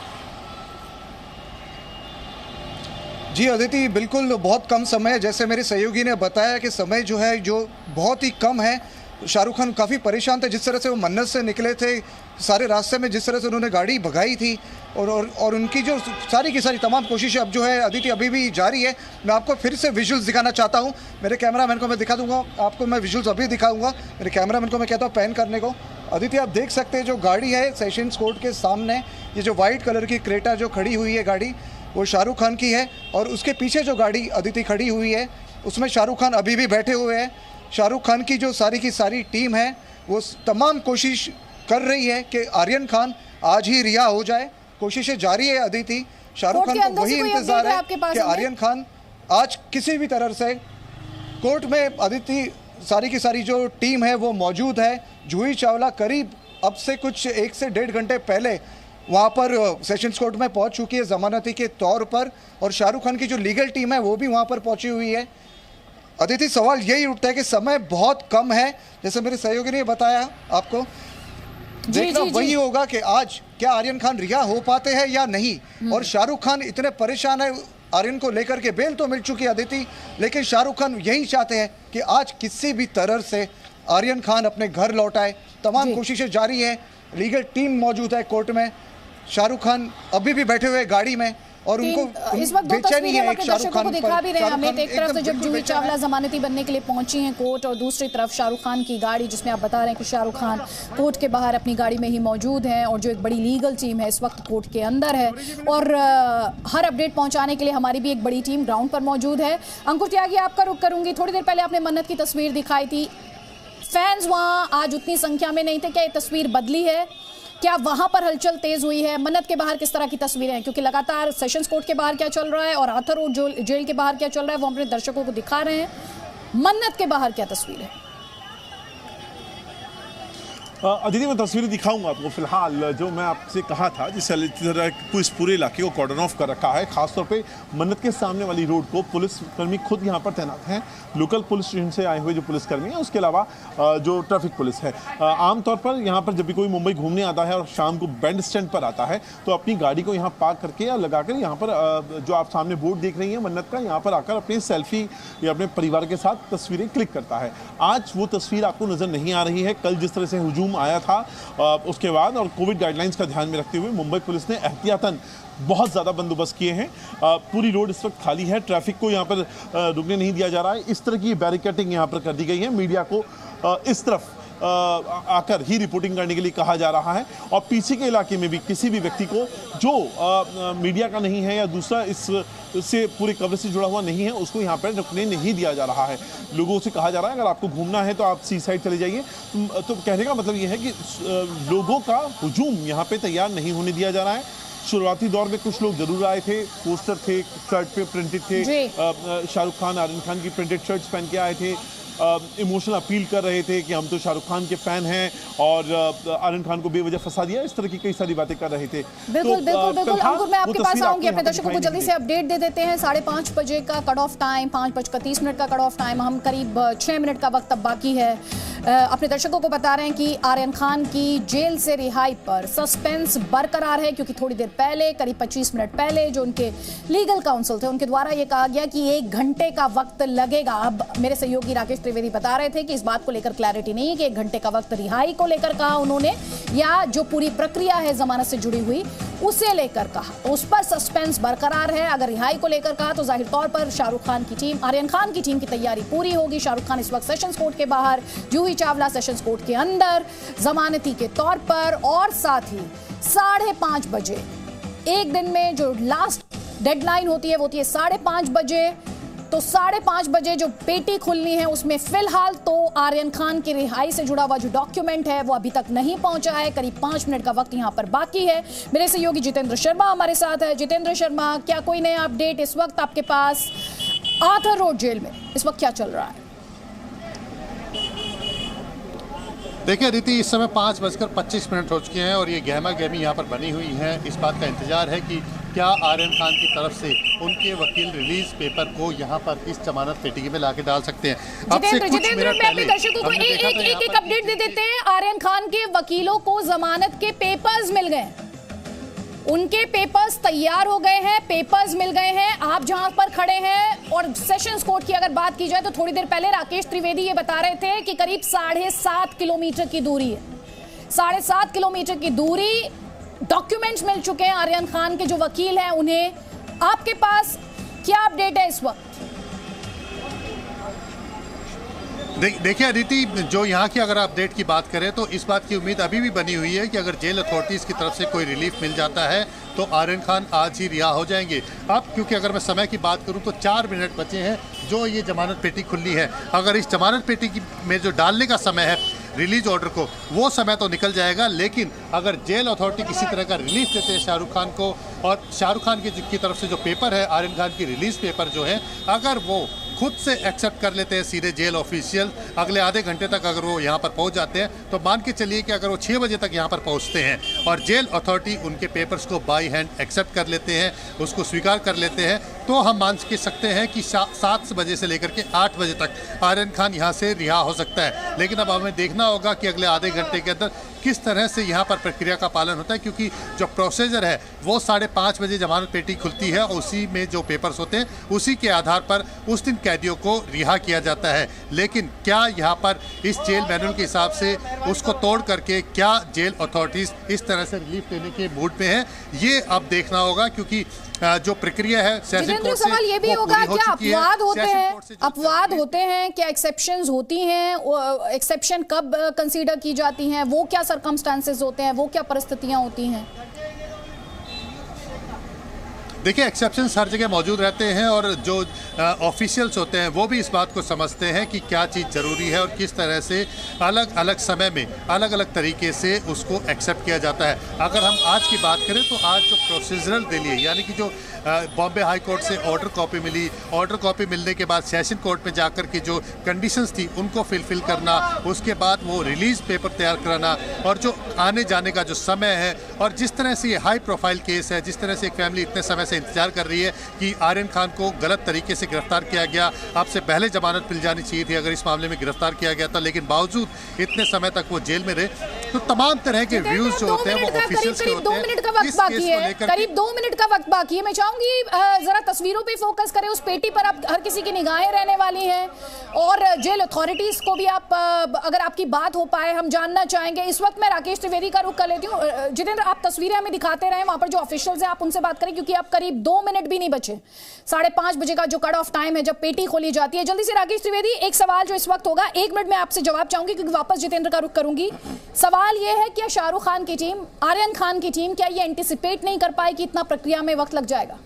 जी अदिति, बिल्कुल बहुत कम समय है। जैसे मेरे सहयोगी ने बताया कि समय जो है जो बहुत ही कम है। शाहरुख खान काफ़ी परेशान थे, जिस तरह से वो मन्नत से निकले थे, सारे रास्ते में जिस तरह से उन्होंने गाड़ी भगाई थी और उनकी जो सारी की सारी तमाम कोशिशें अब जो है अदिति अभी भी जारी है। मैं आपको फिर से विजुअल्स दिखाना चाहता हूँ। मेरे कैमरामैन को मैं दिखा दूंगा, आपको मैं विजुअल्स अभी दिखाऊंगा। मेरे कैमरामैन को मैं कहता हूँ पैन करने को। अदिति आप देख सकते हैं जो गाड़ी है सेशंस कोर्ट के सामने, ये जो वाइट कलर की क्रेटा जो खड़ी हुई है गाड़ी, वो शाहरुख खान की है। और उसके पीछे जो गाड़ी अदिति खड़ी हुई है उसमें शाहरुख खान अभी भी बैठे हुए हैं। शाहरुख खान की जो सारी की सारी टीम है वो तमाम कोशिश कर रही है कि आर्यन खान आज ही रिहा हो जाए। कोशिशें जारी है अदिति। शाहरुख खान को वही इंतजार है कि आर्यन खान आज किसी भी तरह से कोर्ट में, अदिति सारी की सारी जो टीम है वो मौजूद है। जूही चावला करीब अब से कुछ 1 से 1.5 घंटे पहले वहाँ पर सेशंस कोर्ट में पहुँच चुकी है जमानती के तौर पर, और शाहरुख खान की जो लीगल टीम है वो भी वहाँ पर पहुँची हुई है। अदिति सवाल यही उठता है कि समय बहुत कम है, जैसे मेरे सहयोगी ने बताया आपको। देखना वही होगा कि आज क्या आर्यन खान रिहा हो पाते हैं या नहीं। और शाहरुख खान इतने परेशान है आर्यन को लेकर के। बेल तो मिल चुकी है अदिति, लेकिन शाहरुख खान यही चाहते हैं कि आज किसी भी तरह से आर्यन खान अपने घर लौट आए। तमाम कोशिशें जारी है, लीगल टीम मौजूद है कोर्ट में। शाहरुख खान अभी भी बैठे हुए गाड़ी में और उनको इस वक्त 2 तस्वीरें हम अपने दर्शकों को दिखा भी रहे हैं हमें। एक तरफ से जब जूही चावला जमानती बनने के लिए पहुंची हैं कोर्ट, और दूसरी तरफ शाहरुख खान की गाड़ी, जिसमें आप बता रहे हैं कि शाहरुख खान कोर्ट के बाहर अपनी गाड़ी में ही मौजूद हैं, और जो एक बड़ी लीगल टीम है इस वक्त कोर्ट के अंदर है। और हर अपडेट पहुंचाने के लिए हमारी भी एक बड़ी टीम ग्राउंड पर मौजूद है। अंकुर त्यागी, आपका रुख करूंगी। थोड़ी देर पहले आपने मन्नत की तस्वीर दिखाई थी, फैंस वहाँ आज उतनी संख्या में नहीं थे, क्या ये तस्वीर बदली है? क्या वहां पर हलचल तेज हुई है? मन्नत के बाहर किस तरह की तस्वीरें हैं? क्योंकि लगातार सेशंस कोर्ट के बाहर क्या चल रहा है और आर्थर रोड जेल के बाहर क्या चल रहा है वो हम अपने दर्शकों को दिखा रहे हैं। मन्नत के बाहर क्या तस्वीर है? अदिति, मैं तस्वीरें दिखाऊंगा आपको। फिलहाल जो मैं आपसे कहा था, जिस तरह पुलिस पूरे इलाके को कॉर्डन ऑफ कर रखा है, खासतौर पे मन्नत के सामने वाली रोड को पुलिसकर्मी खुद यहाँ पर तैनात हैं। लोकल पुलिस स्टेशन से आए हुए जो पुलिसकर्मी हैं, उसके अलावा जो ट्रैफिक पुलिस है। आमतौर पर यहाँ पर जब भी कोई मुंबई घूमने आता है और शाम को बैंड स्टैंड पर आता है, तो अपनी गाड़ी को यहाँ पार्क करके या लगाकर यहाँ पर जो आप सामने बोर्ड देख रही हैं मन्नत का, यहाँ पर आकर अपनी सेल्फी या अपने परिवार के साथ तस्वीरें क्लिक करता है। आज वो तस्वीर आपको नजर नहीं आ रही है। कल जिस तरह से हुजूम आया था उसके बाद और कोविड गाइडलाइंस का ध्यान में रखते हुए मुंबई पुलिस ने एहतियातन बहुत ज़्यादा बंदोबस्त किए हैं। पूरी रोड इस वक्त खाली है, ट्रैफिक को यहाँ पर रुकने नहीं दिया जा रहा है। इस तरह की बैरिकेडिंग यहाँ पर कर दी गई है। मीडिया को इस तरफ आकर ही रिपोर्टिंग करने के लिए कहा जा रहा है और पीछे के इलाके में भी किसी भी व्यक्ति को जो मीडिया का नहीं है या दूसरा इससे पूरे कवरेज से जुड़ा हुआ नहीं है, उसको यहाँ पर रुकने नहीं दिया जा रहा है। लोगों से कहा जा रहा है अगर आपको घूमना है तो आप सी साइड चले जाइए। तो कहने का मतलब ये है कि लोगों का हुजूम यहाँ पे तैयार नहीं होने दिया जा रहा है। शुरुआती दौर में कुछ लोग जरूर आए थे, पोस्टर थे, शर्ट पे प्रिंटेड थे, शाहरुख खान, आर्यन खान की प्रिंटेड शर्ट्स पहन के आए थे, इमोशनल अपील कर रहे थे कि हम तो शाहरुख खान के फैन हैं और आर्यन खान को बेवजह फंसा दिया, इस तरह की कई सारी बातें कर रहे थे। बिल्कुल बिल्कुल अंकुर, मैं आपके पास आऊंगी। अपने दर्शकों को जल्दी से अपडेट दे देते हैं। 5:30 बजे का कट ऑफ टाइम, 5:30 का कट ऑफ टाइम, हम करीब 6 मिनट का वक्त अब बाकी है। अपने दर्शकों को बता रहे हैं कि आर्यन खान की जेल से रिहाई पर सस्पेंस बरकरार है, क्योंकि थोड़ी देर पहले, करीब 25 मिनट पहले, जो उनके लीगल काउंसिल थे उनके द्वारा ये कहा गया कि 1 घंटे का वक्त लगेगा। अब मेरे सहयोगी राकेश त्रिवेदी बता रहे थे कि इस बात को लेकर क्लैरिटी नहीं है कि 1 घंटे का वक्त रिहाई को लेकर कहा उन्होंने या जो पूरी प्रक्रिया है जमानत से जुड़ी हुई उसे लेकर कहा। उस पर सस्पेंस बरकरार है। अगर रिहाई को लेकर कहा तो जाहिर तौर पर शाहरुख खान की टीम, आर्यन खान की टीम की तैयारी पूरी होगी। शाहरुख खान इस वक्त सेशंस कोर्ट के बाहर, जूही चावला सेशंस कोर्ट के अंदर जमानती के तौर पर, और साथ ही 5:30 बजे, एक दिन में जो लास्ट डेडलाइन होती है वो होती है 5:30 बजे। तो 5:30 बजे जो पेटी खुलनी है उसमें फिलहाल तो आर्यन खान की रिहाई से जुड़ा हुआ जो डॉक्यूमेंट है वो अभी तक नहीं पहुंचा है। करीब 5 मिनट का वक्त यहां पर बाकी है। मेरे सहयोगी जितेंद्र शर्मा हमारे साथ है। जितेंद्र शर्मा, क्या कोई नया अपडेट इस वक्त आपके पास? आर्थर रोड जेल में इस वक्त क्या चल रहा है? देखिए अदिति, इस समय 5:25 हो चुके हैं और ये गहमा गहमी यहाँ पर बनी हुई है। इस बात का इंतजार है कि क्या आर्यन खान की तरफ से उनके वकील रिलीज पेपर को यहाँ पर इस जमानत पेटी में लाके डाल सकते हैं। जितेंद्र, मैं अपने दर्शकों को एक अपडेट दे देते हैं। आर्यन खान के वकीलों को जमानत के पेपर्स मिल गए, उनके पेपर्स तैयार हो गए हैं, पेपर्स मिल गए हैं। आप जहां पर खड़े हैं, और सेशंस कोर्ट की अगर बात की जाए तो थोड़ी देर पहले राकेश त्रिवेदी ये बता रहे थे कि करीब 7.5 किलोमीटर की दूरी है। 7.5 किलोमीटर की दूरी, डॉक्यूमेंट्स मिल चुके हैं आर्यन खान के जो वकील हैं उन्हें। आपके पास क्या अपडेट है इस वक्त? देखिए अदिति, जो यहाँ की अगर अपडेट की बात करें तो इस बात की उम्मीद अभी भी बनी हुई है कि अगर जेल अथॉरिटीज़ की तरफ से कोई रिलीफ मिल जाता है तो आर्यन खान आज ही रिहा हो जाएंगे। अब क्योंकि अगर मैं समय की बात करूं तो 4 मिनट बचे हैं जो ये जमानत पेटी खुली है। अगर इस जमानत पेटी में जो डालने का समय है रिलीज ऑर्डर को, वो समय तो निकल जाएगा, लेकिन अगर जेल अथॉरिटी किसी तरह का रिलीफ देते हैं शाहरुख खान को, और शाहरुख खान की तरफ से जो पेपर है, आर्यन खान की रिलीज पेपर जो है, अगर वो खुद से एक्सेप्ट कर लेते हैं सीधे जेल ऑफिशियल, अगले आधे घंटे तक अगर वो यहाँ पर पहुँच जाते हैं, तो मान के चलिए कि अगर वो 6 बजे तक यहाँ पर पहुँचते हैं और जेल अथॉरिटी उनके पेपर्स को बाई हैंड एक्सेप्ट कर लेते हैं, उसको स्वीकार कर लेते हैं, तो हम मान के सकते हैं कि 7 बजे से लेकर के 8 बजे तक आर्यन खान यहाँ से रिहा हो सकता है। लेकिन अब हमें देखना होगा कि अगले आधे घंटे के अंदर किस तरह से यहाँ पर प्रक्रिया का पालन होता है, क्योंकि जो प्रोसीजर है वो 5:30 बजे जमानत पेटी खुलती है और उसी में जो पेपर्स होते हैं उसी के आधार पर उस दिन कैदियों को रिहा किया जाता है। लेकिन क्या यहाँ पर इस जेल मैनुअल के हिसाब से उसको तोड़ करके क्या जेल अथॉरिटीज़ इस तरह से रिलीफ देने के मूड में है, ये अब देखना होगा, क्योंकि जो प्रक्रिया है सेशन कोर्ट से सवाल ये भी होगा, क्या अपवाद होते हैं? अपवाद होते हैं क्या? एक्सेप्शंस होती हैं? एक्सेप्शन कब कंसीडर की जाती हैं? वो क्या सर्कमस्टांसेस होते हैं? वो क्या परिस्थितियां होती हैं? देखिए, एक्सेप्शंस हर जगह मौजूद रहते हैं और जो ऑफिशियल्स होते हैं वो भी इस बात को समझते हैं कि क्या चीज़ ज़रूरी है और किस तरह से अलग अलग समय में अलग अलग तरीके से उसको एक्सेप्ट किया जाता है। अगर हम आज की बात करें तो आज जो प्रोसीजरल डिले यानी कि जो बॉम्बे हाई कोर्ट से ऑर्डर कॉपी मिली, ऑर्डर कॉपी मिलने के बाद सेशन कोर्ट में जाकर के जो कंडीशंस थी उनको फिल करना, उसके बाद वो रिलीज़ पेपर तैयार कराना और जो आने जाने का जो समय है और जिस तरह से ये हाई प्रोफाइल केस है, जिस तरह से एक फैमिली इतने समय से इंतजार कर रही है कि आर्यन खान को गलत तरीके से गिरफ्तार किया गया, आपसे पहले जमानत मिल जानी चाहिए थी अगर इस मामले में गिरफ्तार किया गया था, लेकिन बावजूद इतने समय तक वो जेल में रहे। तो तमाम तरह के व्यूज जो होते हैं वो ऑफिशियल्स के होते हैं। 2 मिनट का वक्त बाकी है, करीब 2 मिनट का वक्त बाकी है। मैं चाहूंगी जरा तस्वीरों पे फोकस करें, उस पेटी पर आप हर किसी की निगाहें रहने वाली हैं और जेल अथॉरिटीज को भी आप अगर आपकी बात हो पाए हम जानना चाहेंगे। इस वक्त मैं राकेश त्रिवेदी का रुख कर लेती हूँ। जितेंद्र, आप तस्वीरें हमें दिखाते रहे, वहां पर जो ऑफिशियल्स हैं आप उनसे बात करें क्योंकि आप करीब 2 मिनट भी नहीं बचे, 5:30 बजे का जो कट ऑफ टाइम है जब पेटी खोली जाती है। जल्दी से राकेश त्रिवेदी, एक सवाल जो इस वक्त होगा 1 मिनट में आपसे जवाब चाहूंगी क्योंकि वापस जितेंद्र का रुख करूंगी। सवाल यह है क्या शाहरुख खान की टीम, आर्यन खान की टीम, क्या ये एंटिसिपेट नहीं कर पाई कि इतना प्रक्रिया में वक्त लग जाएगा?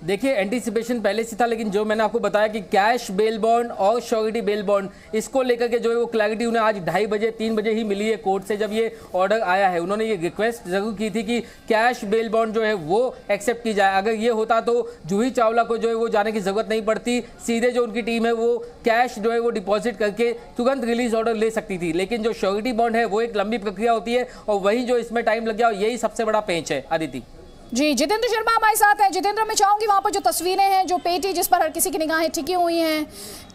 देखिए, एंटीसिपेशन पहले से था, लेकिन जो मैंने आपको बताया कि कैश बेल बॉन्ड और श्योरिटी बेल बॉन्ड, इसको लेकर के जो है वो क्लैरिटी उन्हें आज 2:30 बजे 3 बजे ही मिली है कोर्ट से जब ये ऑर्डर आया है। उन्होंने ये रिक्वेस्ट जरूर की थी कि कैश बेल बॉन्ड जो है वो एक्सेप्ट की जाए। अगर ये होता तो जूही चावला को जो है वो जाने की जरूरत नहीं पड़ती, सीधे जो उनकी टीम है वो कैश जो है वो डिपॉजिट करके तुरंत रिलीज ऑर्डर ले सकती थी। लेकिन जो श्योरिटी बॉन्ड है वो एक लंबी प्रक्रिया होती है और वही जो इसमें टाइम लग गया, यही सबसे बड़ा पेंच है। अदिति जी, जितेंद्र शर्मा हमारे साथ हैं। जितेंद्र, मैं चाहूंगी वहां पर जो तस्वीरें हैं, जो पेटी जिस पर हर किसी की निगाहें टिकी हुई हैं,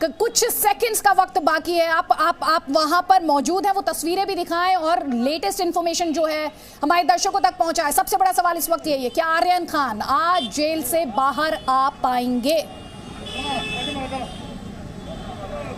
कुछ सेकंड्स का वक्त बाकी है, आप वहां पर मौजूद हैं, वो तस्वीरें भी दिखाएं और लेटेस्ट इंफॉर्मेशन जो है हमारे दर्शकों तक पहुंचाएं। सबसे बड़ा सवाल इस वक्त यही है, क्या आर्यन खान आज जेल से बाहर आ पाएंगे?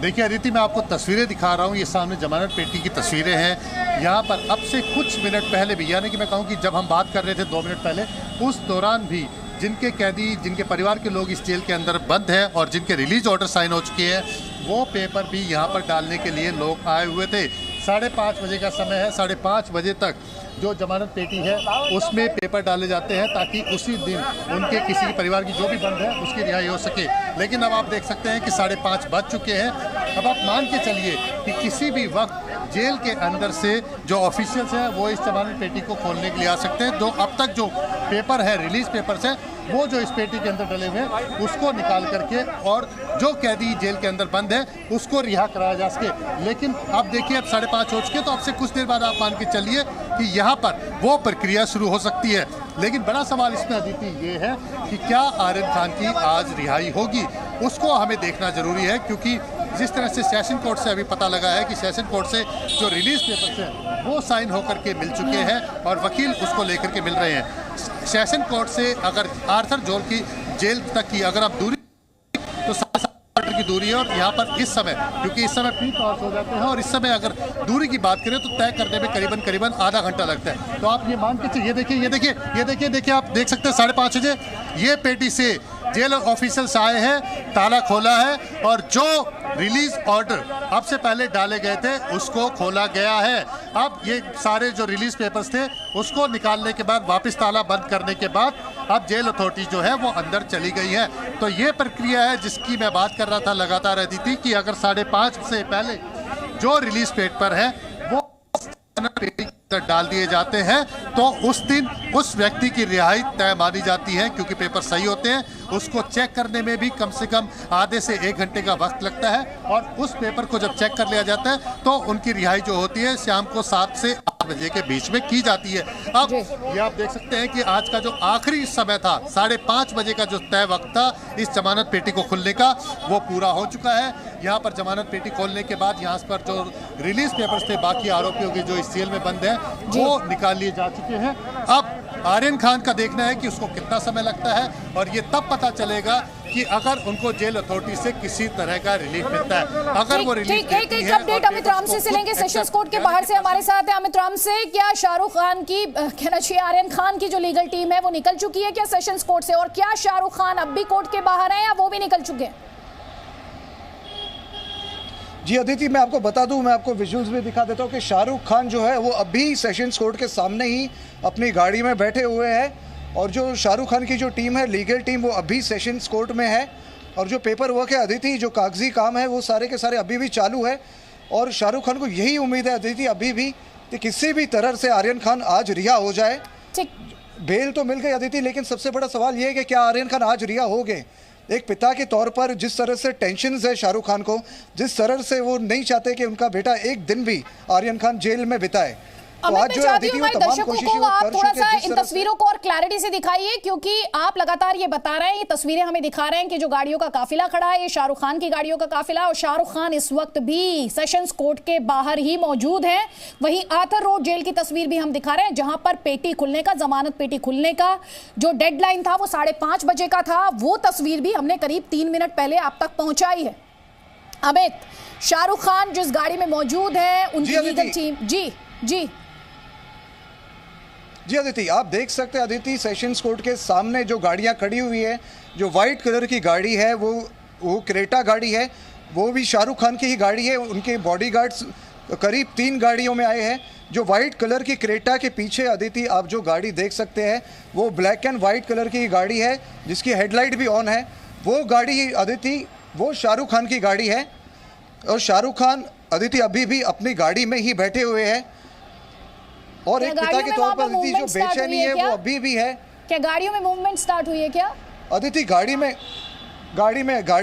देखिए अदिति, मैं आपको तस्वीरें दिखा रहा हूँ, ये सामने जमानत पेटी की तस्वीरें हैं। यहाँ पर अब से कुछ मिनट पहले भी, यानी कि मैं कहूँ कि जब हम बात कर रहे थे 2 मिनट पहले, उस दौरान भी जिनके कैदी, जिनके परिवार के लोग इस जेल के अंदर बंद हैं और जिनके रिलीज ऑर्डर साइन हो चुके हैं, वो पेपर भी यहाँ पर डालने के लिए लोग आए हुए थे। 5:30 बजे का समय है, 5:30 बजे तक जो जमानत पेटी है उसमें पेपर डाले जाते हैं ताकि उसी दिन उनके किसी परिवार की जो भी बंद है उसकी रिहाई हो सके। लेकिन अब आप देख सकते हैं कि 5:30 बज चुके हैं। अब आप मान के चलिए कि किसी भी वक्त जेल के अंदर से जो ऑफिशियल्स हैं वो इस जमानत पेटी को खोलने के लिए आ सकते हैं। तो अब तक जो पेपर है, रिलीज पेपर्स है, वो जो इस पेटी के अंदर डले हुए हैं उसको निकाल करके और जो कैदी जेल के अंदर बंद है उसको रिहा कराया जा सके। लेकिन अब देखिए, अब 5:30 हो चुके, तो अब से कुछ देर बाद आप मान के चलिए कि यहाँ पर वो प्रक्रिया शुरू हो सकती है। लेकिन बड़ा सवाल इसमें अदिति ये है कि क्या आर्यन खान की आज रिहाई होगी, उसको हमें देखना जरूरी है। क्योंकि जिस तरह से सेशन कोर्ट से अभी पता लगा है कि सेशन कोर्ट से जो रिलीज पेपर्स हैं वो साइन होकर के मिल चुके हैं और वकील उसको लेकर के मिल रहे हैं। सेशन कोर्ट से अगर आर्थर जोल की जेल तक की अगर आप दूरी, तो 7 मीटर की दूरी है और यहाँ पर इस समय, क्योंकि इस समय पीक आवर्स हो जाते हैं और इस समय अगर दूरी की बात करें तो तय करने में करीबन आधा घंटा लगता है। तो आप ये मान के चलिए, ये देखिए आप देख सकते हैं 5:30 बजे ये पेटी से जेल ऑफिसर्स आए हैं, ताला खोला है और जो रिलीज ऑर्डर अब से पहले डाले गए थे उसको खोला गया है। अब ये सारे जो रिलीज पेपर्स थे उसको निकालने के बाद वापस ताला बंद करने के बाद अब जेल अथॉरिटी जो है वो अंदर चली गई है। तो ये प्रक्रिया है जिसकी मैं बात कर रहा था लगातार अदिति कि अगर 5:30 से पहले जो रिलीज पेपर है वो डाल दिए जाते हैं तो उस दिन उस व्यक्ति की रिहाई तय मानी जाती है, क्योंकि पेपर सही होते हैं। उसको चेक करने में भी कम से कम आधे से 1 घंटे का वक्त लगता है और उस पेपर को जब चेक कर लिया जाता है तो उनकी रिहाई जो होती है शाम को 7 से 8 बजे के बीच में की जाती है। अब ये आप देख सकते हैं कि आज का जो आखिरी समय था, 5:30 बजे का जो तय वक्त था इस जमानत पेटी को खुलने का, वो पूरा हो चुका है। यहाँ पर जमानत पेटी खोलने के बाद यहाँ पर जो रिलीज पेपर्स थे बाकी आरोपियों के जो इस जेल में बंद है वो निकाल लिए जा चुके हैं। अब आर्यन खान का देखना है कि उसको कितना समय लगता है और ये तब पता चलेगा कि अगर उनको जेल अथॉरिटी से किसी तरह का रिलीफ मिलता है। अगर वो रिलीफ एक अपडेट अमित रामसे से लेंगे, सेशंस कोर्ट के बाहर से हमारे साथ है अमित रामसे। क्या शाहरुख खान की, कहना चाहिए आर्यन खान की जो लीगल टीम है वो निकल चुकी है क्या सेशंस कोर्ट से, और क्या शाहरुख खान अब भी कोर्ट के बाहर है या वो भी निकल चुके हैं? जी अदिति, मैं आपको बता दूं, मैं आपको विजुअल्स भी दिखा देता हूं कि शाहरुख खान जो है वो अभी सेशंस कोर्ट के सामने ही अपनी गाड़ी में बैठे हुए हैं और जो शाहरुख खान की जो टीम है, लीगल टीम, वो अभी सेशंस कोर्ट में है और जो पेपर वर्क है अदिति, जो कागजी काम है वो सारे के सारे अभी भी चालू है और शाहरुख खान को यही उम्मीद है अदिति अभी भी कि किसी भी तरह से आर्यन खान आज रिहा हो जाए। बेल तो मिल गई अदिति, लेकिन सबसे बड़ा सवाल ये है कि क्या आर्यन खान आज रिहा हो गए। एक पिता के तौर पर जिस तरह से टेंशन है शाहरुख खान को, जिस तरह से वो नहीं चाहते कि उनका बेटा एक दिन भी आर्यन खान जेल में बिताए, तो आज जो चाहती हूँ हमारे दर्शकों को आप थोड़ा सा इन तस्वीरों को और क्लैरिटी से दिखाइए, क्योंकि आप लगातार ये बता रहे हैं, ये तस्वीरें हमें दिखा रहे हैं कि जो गाड़ियों का काफिला खड़ा है ये शाहरुख खान की गाड़ियों का काफिला, और शाहरुख खान इस वक्त भी सेशंस कोर्ट के बाहर ही मौजूद हैं। वहीं आर्थर रोड जेल की तस्वीर भी हम दिखा रहे हैं, जहां पर पेटी खुलने का, जमानत पेटी खुलने का जो डेडलाइन था वो 5:30 बजे का था। वो तस्वीर भी हमने करीब 3 मिनट पहले आप तक पहुंचाई है। अमित, शाहरुख खान जिस गाड़ी में मौजूद है उनकी लीगल टीम, जी अदिति, आप देख सकते हैं अदिति, सेशंस कोर्ट के सामने जो गाड़ियां खड़ी हुई है, जो वाइट कलर की गाड़ी है वो क्रेटा गाड़ी है, वो भी शाहरुख खान की ही गाड़ी है। उनके बॉडीगार्ड्स करीब 3 गाड़ियों में आए हैं। जो वाइट कलर की क्रेटा के पीछे अदिति आप जो गाड़ी देख सकते हैं वो ब्लैक एंड वाइट कलर की गाड़ी है जिसकी हेडलाइट भी ऑन है। वो गाड़ी अदिति वो शाहरुख खान की गाड़ी है और शाहरुख खान अदिति अभी भी अपनी गाड़ी में ही बैठे हुए हैं और एक पिता के तौर पर अदिति जो बेचैनी है वो अभी भी है। क्या गाड़ियों में मूवमेंट स्टार्ट हुई है क्या अदिति? गाड़ी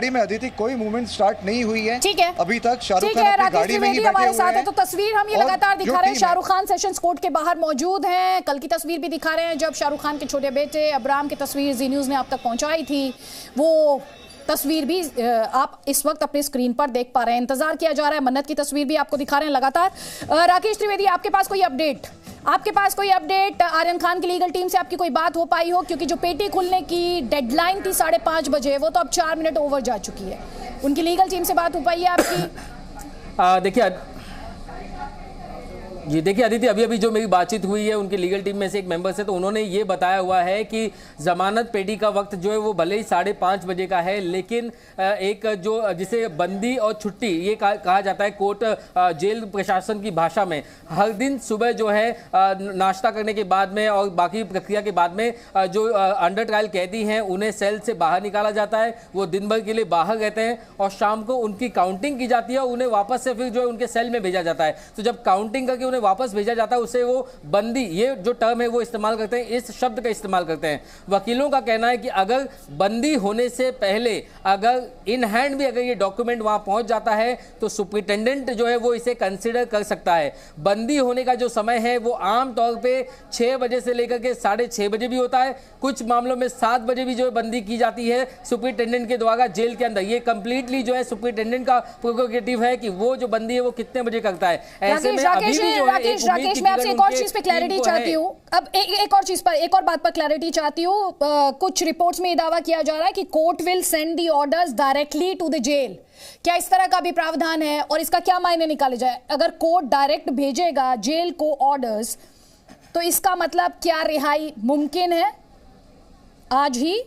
में अदिति कोई मूवमेंट स्टार्ट नहीं हुई है। ठीक है, अभी तक शाहरुख खान अपनी गाड़ी में ही बैठे हमारे साथ हुए है। तो तस्वीर हम ये लगातार दिखा रहे हैं, शाहरुख खान सेशंस कोर्ट के बाहर मौजूद हैं। कल की तस्वीर भी दिखा रहे हैं जब शाहरुख खान के छोटे बेटे अब्राम की तस्वीर जी न्यूज ने आप तक पहुंचाई थी, वो तस्वीर भी आप इस वक्त अपनी स्क्रीन पर देख पा रहे हैं। इंतजार किया जा रहा है, मन्नत की तस्वीर भी आपको दिखा रहे हैं लगातार। राकेश त्रिवेदी, आपके पास कोई अपडेट आर्यन खान की लीगल टीम से आपकी कोई बात हो पाई हो? क्योंकि जो पेटी खुलने की डेडलाइन थी 5:30 बजे, वो तो अब 4 मिनट ओवर जा चुकी है। उनकी लीगल टीम से बात हो पाई है आपकी? देखिए अदिति, अभी जो मेरी बातचीत हुई है उनकी लीगल टीम में से एक मेंबर से, तो उन्होंने ये बताया हुआ है कि जमानत पेटी का वक्त जो है वो भले ही 5:30 बजे का है, लेकिन एक जो जिसे बंदी और छुट्टी ये कहा जाता है कोर्ट जेल प्रशासन की भाषा में, हर दिन सुबह जो है नाश्ता करने के बाद में और बाकी प्रक्रिया के बाद में जो अंडर ट्रायल कैदी हैं उन्हें सेल से बाहर निकाला जाता है। वो दिन भर के लिए बाहर रहते हैं और शाम को उनकी काउंटिंग की जाती है और उन्हें वापस से फिर जो है उनके सेल में भेजा जाता है। तो जब काउंटिंग करके वापस भेजा जाता है उसे वो बंदी, ये जो टर्म है वो इस्तेमाल करते हैं, इस शब्द का इस्तेमाल करते हैं। वकीलों का कहना है कि अगर बंदी होने से पहले अगर इन हैंड भी अगर ये डॉक्यूमेंट वहां पहुंच जाता है तो सुपरिटेंडेंट जो है वो इसे कंसीडर कर सकता है। बंदी होने का जो समय है वो आम तौर पे 6 बजे से लेकर के 6:30 बजे भी होता है, कुछ मामलों में 7 बजे भी जो है बंदी की जाती है सुपरिटेंडेंट के द्वारा जेल के अंदर। ये कंप्लीटली जो है सुपरिटेंडेंट का प्रेरोगेटिव है कि वो जो बंदी है वो कितने बजे करता है। ऐसे में अभी भी जो है राकेश, मैं आपसे एक और चीज पे क्लैरिटी चाहती हूँ। अब एक और बात पर क्लैरिटी चाहती हूँ। कुछ रिपोर्ट्स में ये दावा किया जा रहा है कि court will send the orders directly to the jail. क्या इस तरह का भी प्रावधान है और इसका क्या मायने निकाले जाए? अगर कोर्ट डायरेक्ट भेजेगा जेल को ऑर्डर्स, तो इसका मतलब क्या रिहाई मुमकिन है आज ही?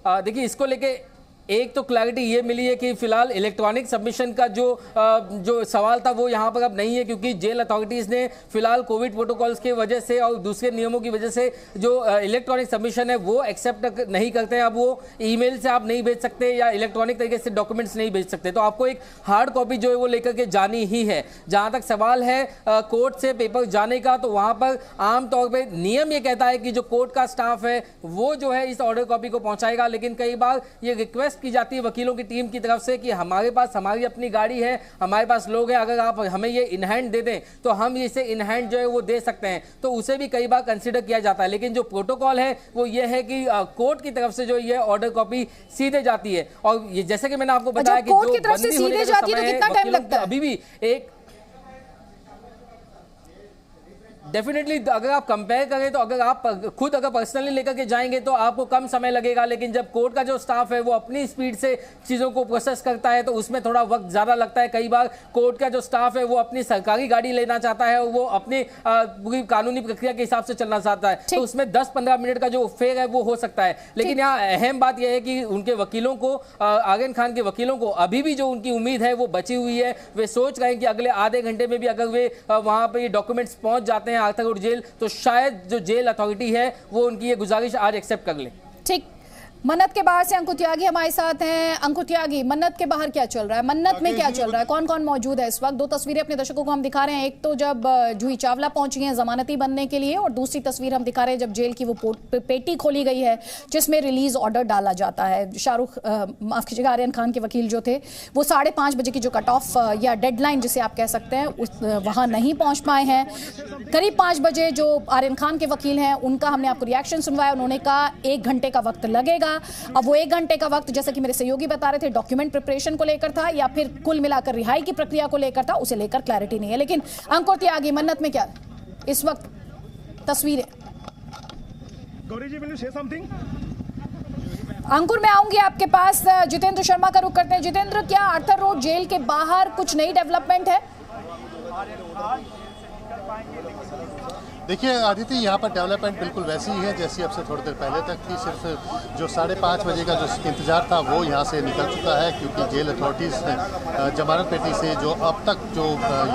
देखिए, इसको लेके एक तो क्लैरिटी ये मिली है कि फिलहाल इलेक्ट्रॉनिक सबमिशन का जो सवाल था वो यहाँ पर अब नहीं है, क्योंकि जेल अथॉरिटीज़ ने फिलहाल कोविड प्रोटोकॉल्स की वजह से और दूसरे नियमों की वजह से जो इलेक्ट्रॉनिक सबमिशन है वो एक्सेप्ट नहीं करते हैं। अब वो ईमेल से आप नहीं भेज सकते या इलेक्ट्रॉनिक तरीके से डॉक्यूमेंट्स नहीं भेज सकते, तो आपको एक हार्ड कॉपी जो है वो लेकर के जानी ही है। जहाँ तक सवाल है कोर्ट से पेपर जाने का, तो वहाँ पर आमतौर पर नियम ये कहता है कि जो कोर्ट का स्टाफ है वो जो है इस ऑर्डर कॉपी को पहुँचाएगा, लेकिन कई बार ये रिक्वेस्ट की जाती है वकीलों की टीम की तरफ से कि हमारे पास हमारी अपनी गाड़ी है, हमारे पास लोग हैं, अगर आप हमें ये इन हैंड दे दें तो हम इसे इन हैंड जो है वो दे सकते हैं, तो उसे भी कई बार कंसीडर किया जाता है। लेकिन जो प्रोटोकॉल है वो ये है कि कोर्ट की तरफ से जो ये ऑर्डर कॉपी सीधे जाती है। और ये जैसे कि मैंने आपको बताया कि कोर्ट की तरफ से सीधे जाती है तो कितना टाइम लगता है? अभी भी एक डेफिनेटली अगर आप कंपेयर करें तो अगर आप खुद अगर पर्सनली लेकर के जाएंगे तो आपको कम समय लगेगा, लेकिन जब कोर्ट का जो स्टाफ है वो अपनी स्पीड से चीज़ों को प्रोसेस करता है तो उसमें थोड़ा वक्त ज़्यादा लगता है। कई बार कोर्ट का जो स्टाफ है वो अपनी सरकारी गाड़ी लेना चाहता है और वो अपनी पूरी कानूनी प्रक्रिया के हिसाब से चलना चाहता है, तो उसमें 10-15 मिनट का जो फेयर है वो हो सकता है। लेकिन यहाँ अहम बात यह है कि उनके वकीलों को, आर्यन खान के वकीलों को अभी भी जो उनकी उम्मीद है वो बची हुई है। वे सोच रहे हैं कि अगले आधे घंटे में भी अगर वे वहाँ पर ये डॉक्यूमेंट्स पहुँच जाते हैं आर्थर रोड जेल तो शायद जो जेल अथॉरिटी है वो उनकी ये गुजारिश आज एक्सेप्ट कर ले। ठीक, मन्नत के बाहर से अंकुर त्यागी हमारे साथ हैं। अंकुर त्यागी, मन्नत के बाहर क्या चल रहा है, मन्नत में क्या चल रहा है, कौन कौन मौजूद है इस वक्त? दो तस्वीरें अपने दर्शकों को हम दिखा रहे हैं, एक तो जब जूही चावला पहुंची हैं जमानती बनने के लिए, और दूसरी तस्वीर हम दिखा रहे हैं जब जेल की वो पेटी खोली गई है जिसमें रिलीज ऑर्डर डाला जाता है। माफ कीजिएगा, आर्यन खान के वकील जो थे वो 5:30 बजे की जो कट ऑफ या डेडलाइन जिसे आप कह सकते हैं वहां नहीं पहुंच पाए हैं। करीब 5 बजे जो आर्यन खान के वकील हैं उनका हमने आपको रिएक्शन सुनवाया, उन्होंने कहा 1 घंटे का वक्त लगेगा। अब वो 1 घंटे का वक्त, जैसा कि मेरे सहयोगी बता रहे थे, डॉक्यूमेंट प्रिपरेशन को लेकर था या फिर कुल मिलाकर रिहाई की प्रक्रिया को लेकर था, उसे लेकर क्लैरिटी नहीं है। लेकिन अंकुर त्यागी, मन्नत में क्या इस वक्त तस्वीरें? गौरी जी, विल यू से समथिंग? अंकुर, मैं आऊंगी आपके पास। जितेंद्र शर्मा का रुख करते हैं। जितेंद्र, क्या आर्थर रोड जेल के बाहर कुछ नई डेवलपमेंट है? देखिए आदित्य, यहाँ पर डेवलपमेंट बिल्कुल वैसी ही है जैसी अब से थोड़ी देर पहले तक थी। सिर्फ जो 5:30 बजे का जो इंतजार था वो यहाँ से निकल चुका है, क्योंकि जेल अथॉरिटीज़ ने जमानत पेटी से जो अब तक जो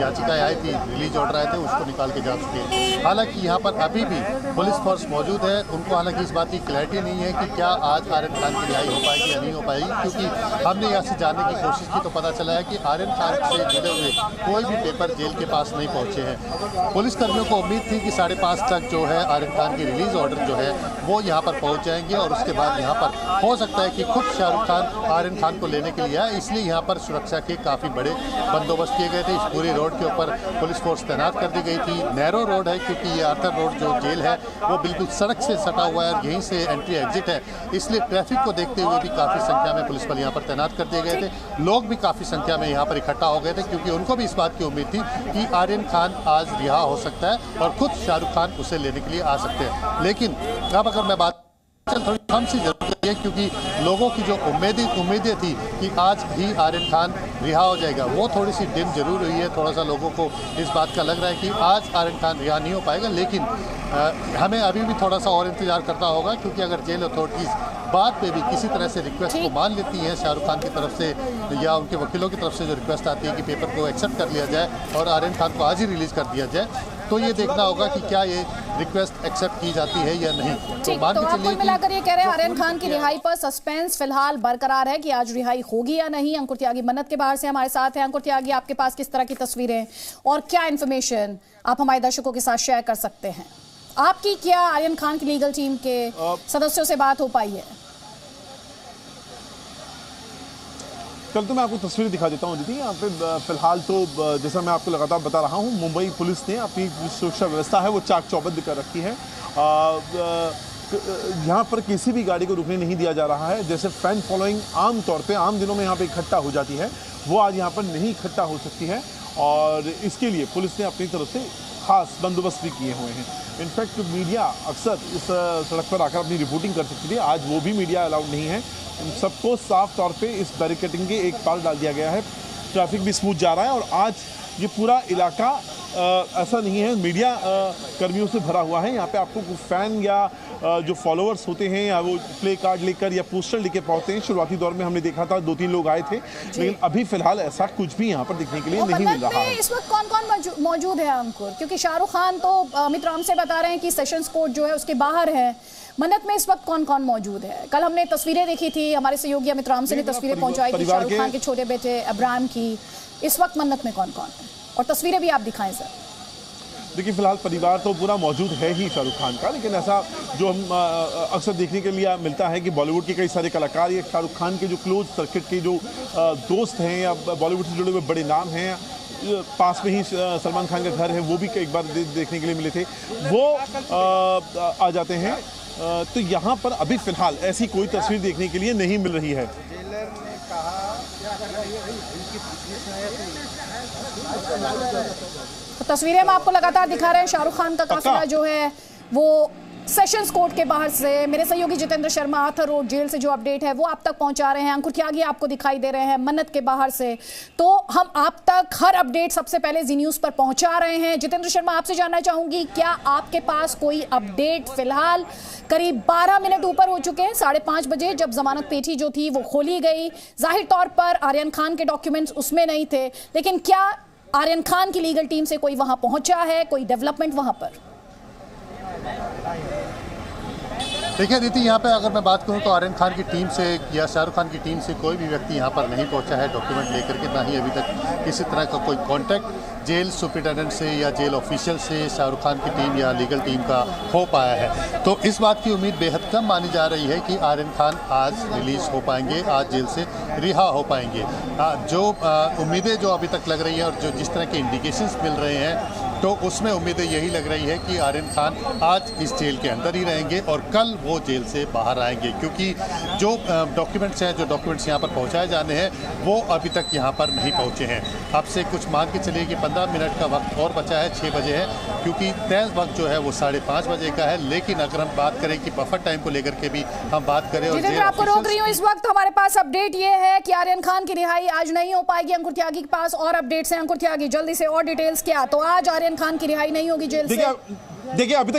याचिकाएं आई थी, रिलीज ऑर्डर आए थे, उसको निकाल के जा चुके हैं। हालांकि यहाँ पर अभी भी पुलिस फोर्स मौजूद है। उनको हालांकि इस बात की क्लैरिटी नहीं है कि क्या आज आर्यन खान की रिहाई हो पाएगी या नहीं हो पाएगी, क्योंकि हमने यहाँ से जानने की कोशिश की तो पता चला है कि आर्यन खान से जुड़े हुए कोई भी पेपर जेल के पास नहीं पहुँचे हैं। पुलिसकर्मियों को उम्मीद थी कि 5:30 तक जो है आर्यन खान की रिलीज ऑर्डर जो है वो यहाँ पर पहुँच जाएंगे और उसके बाद यहाँ पर हो सकता है कि खुद शाहरुख खान आर्यन खान को लेने के लिए आए। इसलिए यहाँ पर सुरक्षा के काफ़ी बड़े बंदोबस्त किए गए थे। इस पूरी रोड के ऊपर पुलिस फोर्स तैनात कर दी गई थी। नैरो रोड है क्योंकि ये आर्थर रोड जो जेल है वो बिल्कुल सड़क से सटा हुआ है और यहीं से एंट्री एग्जिट है, इसलिए ट्रैफिक को देखते हुए भी काफ़ी संख्या में पुलिस बल यहाँ पर तैनात कर दिए गए थे। लोग भी काफ़ी संख्या में यहाँ पर इकट्ठा हो गए थे क्योंकि उनको भी इस बात की उम्मीद थी कि आर्यन खान आज रिहा हो सकता है और खुद शाहरुख खान उसे लेने के लिए आ सकते हैं। लेकिन अब अगर मैं बात थोड़ी कम सी जरूरी है, क्योंकि लोगों की जो उम्मीदें थी कि आज ही आर्यन खान रिहा हो जाएगा, वो थोड़ी सी डिम जरूर हुई है। थोड़ा सा लोगों को इस बात का लग रहा है कि आज आर्यन खान रिहा नहीं हो पाएगा। लेकिन हमें अभी भी थोड़ा सा और इंतजार करना होगा, क्योंकि अगर जेल अथॉरिटीज़ बाद पे भी किसी तरह से रिक्वेस्ट को मान लेती हैं शाहरुख खान की तरफ से या उनके वकीलों की तरफ से जो रिक्वेस्ट आती है कि पेपर को एक्सेप्ट कर लिया जाए और आर्यन खान को आज ही रिलीज कर दिया जाए, तो ये देखना होगा कि क्या ये रिक्वेस्ट एक्सेप्ट की जाती है या नहीं। तो मान के चलिए मिलाकर ये कह रहे हैं आर्यन खान की रिहाई पर सस्पेंस फिलहाल बरकरार है कि आज रिहाई होगी या नहीं। अंकुर त्यागी मन्नत के बाहर से हमारे साथ हैं। अंकुर त्यागी, आपके पास किस तरह की तस्वीरें और क्या इन्फॉर्मेशन आप हमारे दर्शकों के साथ शेयर कर सकते हैं? आपकी क्या आर्यन खान की लीगल टीम के सदस्यों से बात हो पाई है? कल तो मैं आपको तस्वीर दिखा देता हूँ दीदी। यहाँ पे फिलहाल तो जैसा मैं आपको लगातार बता रहा हूँ, मुंबई पुलिस ने अपनी सुरक्षा व्यवस्था है वो चाक चौबंद कर रखी है। यहाँ पर किसी भी गाड़ी को रुकने नहीं दिया जा रहा है। जैसे फैन फॉलोइंग आम तौर पे आम दिनों में यहाँ पे इकट्ठा हो जाती है, वो आज यहाँ पर नहीं इकट्ठा हो सकती है और इसके लिए पुलिस ने अपनी तरफ से खास बंदोबस्त भी किए हुए हैं। इनफैक्ट मीडिया अक्सर इस सड़क पर आकर अपनी रिपोर्टिंग कर सकती थी, आज वो भी मीडिया अलाउड नहीं है। सबको साफ तौर पे इस बैरिकेडिंग के एक पार डाल दिया गया है। ट्रैफिक भी स्मूथ जा रहा है और आज ये पूरा इलाका ऐसा नहीं है मीडिया कर्मियों से भरा हुआ है। यहाँ पे आपको फैन या जो फॉलोअर्स होते हैं या वो प्ले कार्ड लेकर या पोस्टर लेके पहुंचते हैं। शुरुआती दौर में हमने देखा था 2-3 लोग आए थे, लेकिन अभी फिलहाल ऐसा कुछ भी यहाँ पर देखने के लिए नहीं मिल रहा है। इस वक्त कौन कौन मौजूद है अंकुर? क्योंकि शाहरुख खान तो अमित राम से बता रहे हैं कि सेशंस कोर्ट जो है उसके बाहर है। मन्नत में इस वक्त कौन कौन मौजूद है? कल हमने तस्वीरें देखी थी, हमारे सहयोगी अमित राम से ने तस्वीरें पहुंचाई थी शाहरुख खान के छोटे बेटे अब्राहम की। इस वक्त मन्नत में कौन कौन है और तस्वीरें भी आप दिखाएं सर। देखिए फिलहाल परिवार तो पूरा मौजूद है ही शाहरुख खान का, लेकिन ऐसा जो हम अक्सर देखने के लिए मिलता है कि बॉलीवुड के कई सारे कलाकार या शाहरुख खान के जो क्लोज सर्किट के जो दोस्त हैं या बॉलीवुड से जुड़े हुए बड़े नाम हैं, पास में ही सलमान खान का घर है, वो भी एक बार देखने के लिए मिले थे, वो आ जाते हैं। तो यहाँ पर अभी फिलहाल ऐसी कोई तस्वीर देखने के लिए नहीं मिल रही है। तस्वीरें हम आपको लगातार दिखा रहे हैं। शाहरुख खान का काफिला जो है वो सेशंस कोर्ट के बाहर से, मेरे सहयोगी Jitendra Sharma Arthur Road jail से जो अपडेट है वो आप तक पहुंचा रहे हैं। अंकुर त्यागी आपको दिखाई दे रहे हैं मन्नत के बाहर से। तो हम आप तक हर अपडेट सबसे पहले जी न्यूज़ पर पहुंचा रहे हैं। जितेंद्र शर्मा, आपसे जानना चाहूंगी, क्या आपके पास कोई अपडेट? फिलहाल करीब 12 मिनट ऊपर हो चुके हैं, 5:30 बजे जब जमानत पेटी जो थी वो खोली गई। जाहिर तौर पर आर्यन खान के डॉक्यूमेंट्स उसमें नहीं थे, लेकिन क्या आर्यन खान की लीगल टीम से कोई वहां पहुंचा है, कोई डेवलपमेंट वहां पर? देखिए अदिति, यहाँ पे अगर मैं बात करूँ तो आर्यन खान की टीम से या शाहरुख खान की टीम से कोई भी व्यक्ति यहाँ पर नहीं पहुँचा है डॉक्यूमेंट लेकर के, ना ही अभी तक किसी तरह का कोई कांटेक्ट जेल सुप्रिटेंडेंट से या जेल ऑफिशियल से शाहरुख खान की टीम या लीगल टीम का हो पाया है। तो इस बात की उम्मीद बेहद कम मानी जा रही है कि आर्यन खान आज रिलीज़ हो पाएंगे, आज जेल से रिहा हो पाएंगे। जो उम्मीदें जो अभी तक लग रही हैं और जो जिस तरह के इंडिकेशंस मिल रहे हैं, तो उसमें उम्मीदें यही लग रही है कि आर्यन खान आज इस जेल के अंदर ही रहेंगे और कल वो जेल से बाहर आएंगे, क्योंकि जो डॉक्यूमेंट्स हैं, जो डॉक्यूमेंट्स यहाँ पर पहुँचाए जाने हैं, वो अभी तक यहाँ पर नहीं पहुँचे हैं। आपसे कुछ मान के चलिए कि 15 मिनट का वक्त और बचा है, 6 बजे है, क्योंकि तय वक्त जो है वो 5:30 बजे का है। लेकिन अगर हम बात करें कि बफर टाइम को लेकर के भी हम बात करें, और जितेंद्र आपको रोक रही हूँ, इस वक्त हमारे पास अपडेट ये है कि आर्यन खान की रिहाई आज नहीं हो पाएगी। अंकुर त्यागी के पास और अपडेट्स हैं। अंकुर त्यागी, जल्दी से और डिटेल्स क्या? तो आज आर्यन खान की रिहाई नहीं होगी जेल से? देखिए अभी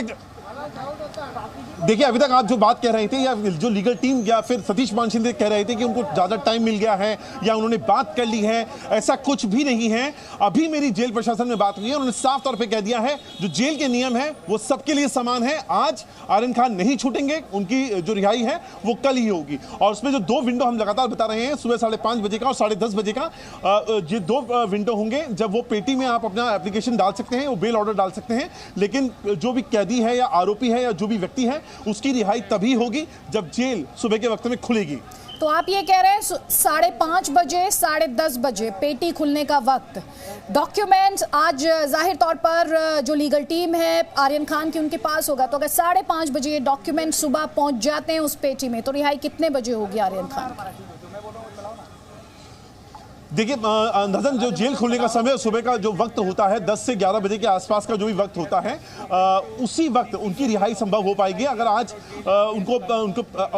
तक आप जो बात कह रहे थे, या जो लीगल टीम या फिर सतीश मान शिंदे कह रहे थे कि उनको ज़्यादा टाइम मिल गया है या उन्होंने बात कर ली है, ऐसा कुछ भी नहीं है। अभी मेरी जेल प्रशासन में बात हुई है, उन्होंने साफ तौर पे कह दिया है जो जेल के नियम है वो सबके लिए समान है। आज आर्यन खान नहीं छूटेंगे, उनकी जो रिहाई है वो कल ही होगी। और उसमें जो 2 विंडो हम लगातार बता रहे हैं, सुबह 5:30 बजे का और 10:30 बजे का, ये 2 विंडो होंगे जब वो पेटी में आप अपना एप्लीकेशन डाल सकते हैं, वो बेल ऑर्डर डाल सकते हैं। लेकिन जो भी कैदी है या आरोपी है या जो भी व्यक्ति है, उसकी रिहाई तभी होगी जब जेल सुबह के वक्त में खुलेगी। तो आप ये कह रहे हैं 5:30 बजे 10:30 बजे पेटी खुलने का वक्त, डॉक्यूमेंट्स आज जाहिर तौर पर जो लीगल टीम है आर्यन खान की उनके पास होगा। तो अगर 5:30 बजे ये डॉक्यूमेंट सुबह पहुंच जाते हैं उस पेटी में, तो रिहाई कितने बजे होगी आर्यन खान? देखिए अंदाजन जो जेल खुलने का समय सुबह का जो वक्त होता है 10 से 11 बजे के आसपास का जो भी वक्त होता है, उसी वक्त उनकी रिहाई संभव हो पाएगी। अगर आज उनको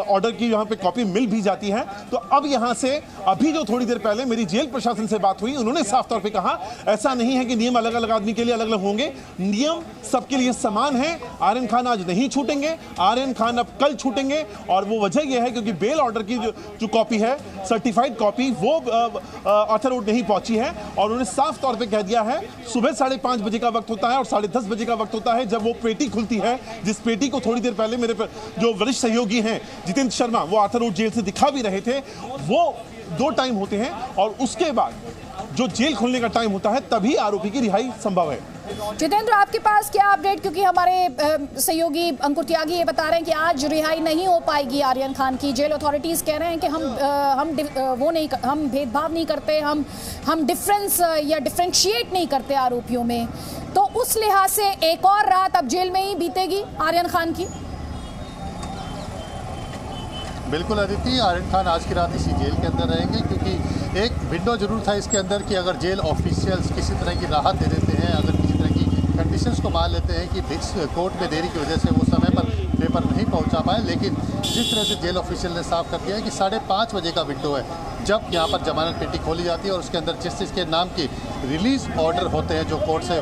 ऑर्डर की यहाँ पे कॉपी मिल भी जाती है, तो अब यहाँ से अभी जो थोड़ी देर पहले मेरी जेल प्रशासन से बात हुई, उन्होंने साफ तौर पे कहा ऐसा नहीं है कि नियम अलग अलग आदमी के लिए अलग अलग होंगे, नियम सबके लिए समान है। आर्यन खान आज नहीं छूटेंगे, आर्यन खान अब कल छूटेंगे। और वो वजह यह है क्योंकि बेल ऑर्डर की जो कॉपी है, सर्टिफाइड कॉपी, वो आर्थर रोड नहीं पहुंची है। और उन्होंने साफ तौर पे कह दिया है सुबह 5:30 बजे का वक्त होता है और 10:30 बजे का वक्त होता है जब वो पेटी खुलती है, जिस पेटी को थोड़ी देर पहले मेरे जो वरिष्ठ सहयोगी हैं जितेंद्र शर्मा, वो आर्थर रोड जेल से दिखा भी रहे थे। वो 2 टाइम होते हैं और उसके बाद जो जेल खुलने का टाइम होता है तभी आरोपी की रिहाई संभव है। जितेंद्र, आपके पास क्या अपडेट? क्योंकि हमारे सहयोगी अंकुर त्यागी ये बता रहे हैं कि आज रिहाई नहीं हो पाएगी आर्यन खान की। जेल अथॉरिटीज कह रहे हैं कि हम भेदभाव नहीं करते, हम डिफरेंस या डिफरेंशिएट नहीं करते आरोपियों में। तो उस लिहाज से एक और रात अब जेल में ही बीतेगी आर्यन खान की? बिल्कुल अदिति, आर्यन खान आज की रात इसी जेल के अंदर रहेंगे, क्योंकि एक विंडो जरूर था इसके अंदर कि अगर जेल ऑफिशियल्स किसी तरह की राहत दे देते हैं, अगर किसी तरह की कंडीशंस को मान लेते हैं कि कोर्ट में देरी की वजह से वो समय पर पेपर नहीं पहुंचा पाए। लेकिन जिस तरह से जेल ऑफिशियल ने साफ कर दिया है कि 5:30 बजे का विंडो है जब यहाँ पर जमानत पेटी खोली जाती है और उसके अंदर जस्टिस के नाम के रिलीज ऑर्डर होते हैं जो कोर्ट से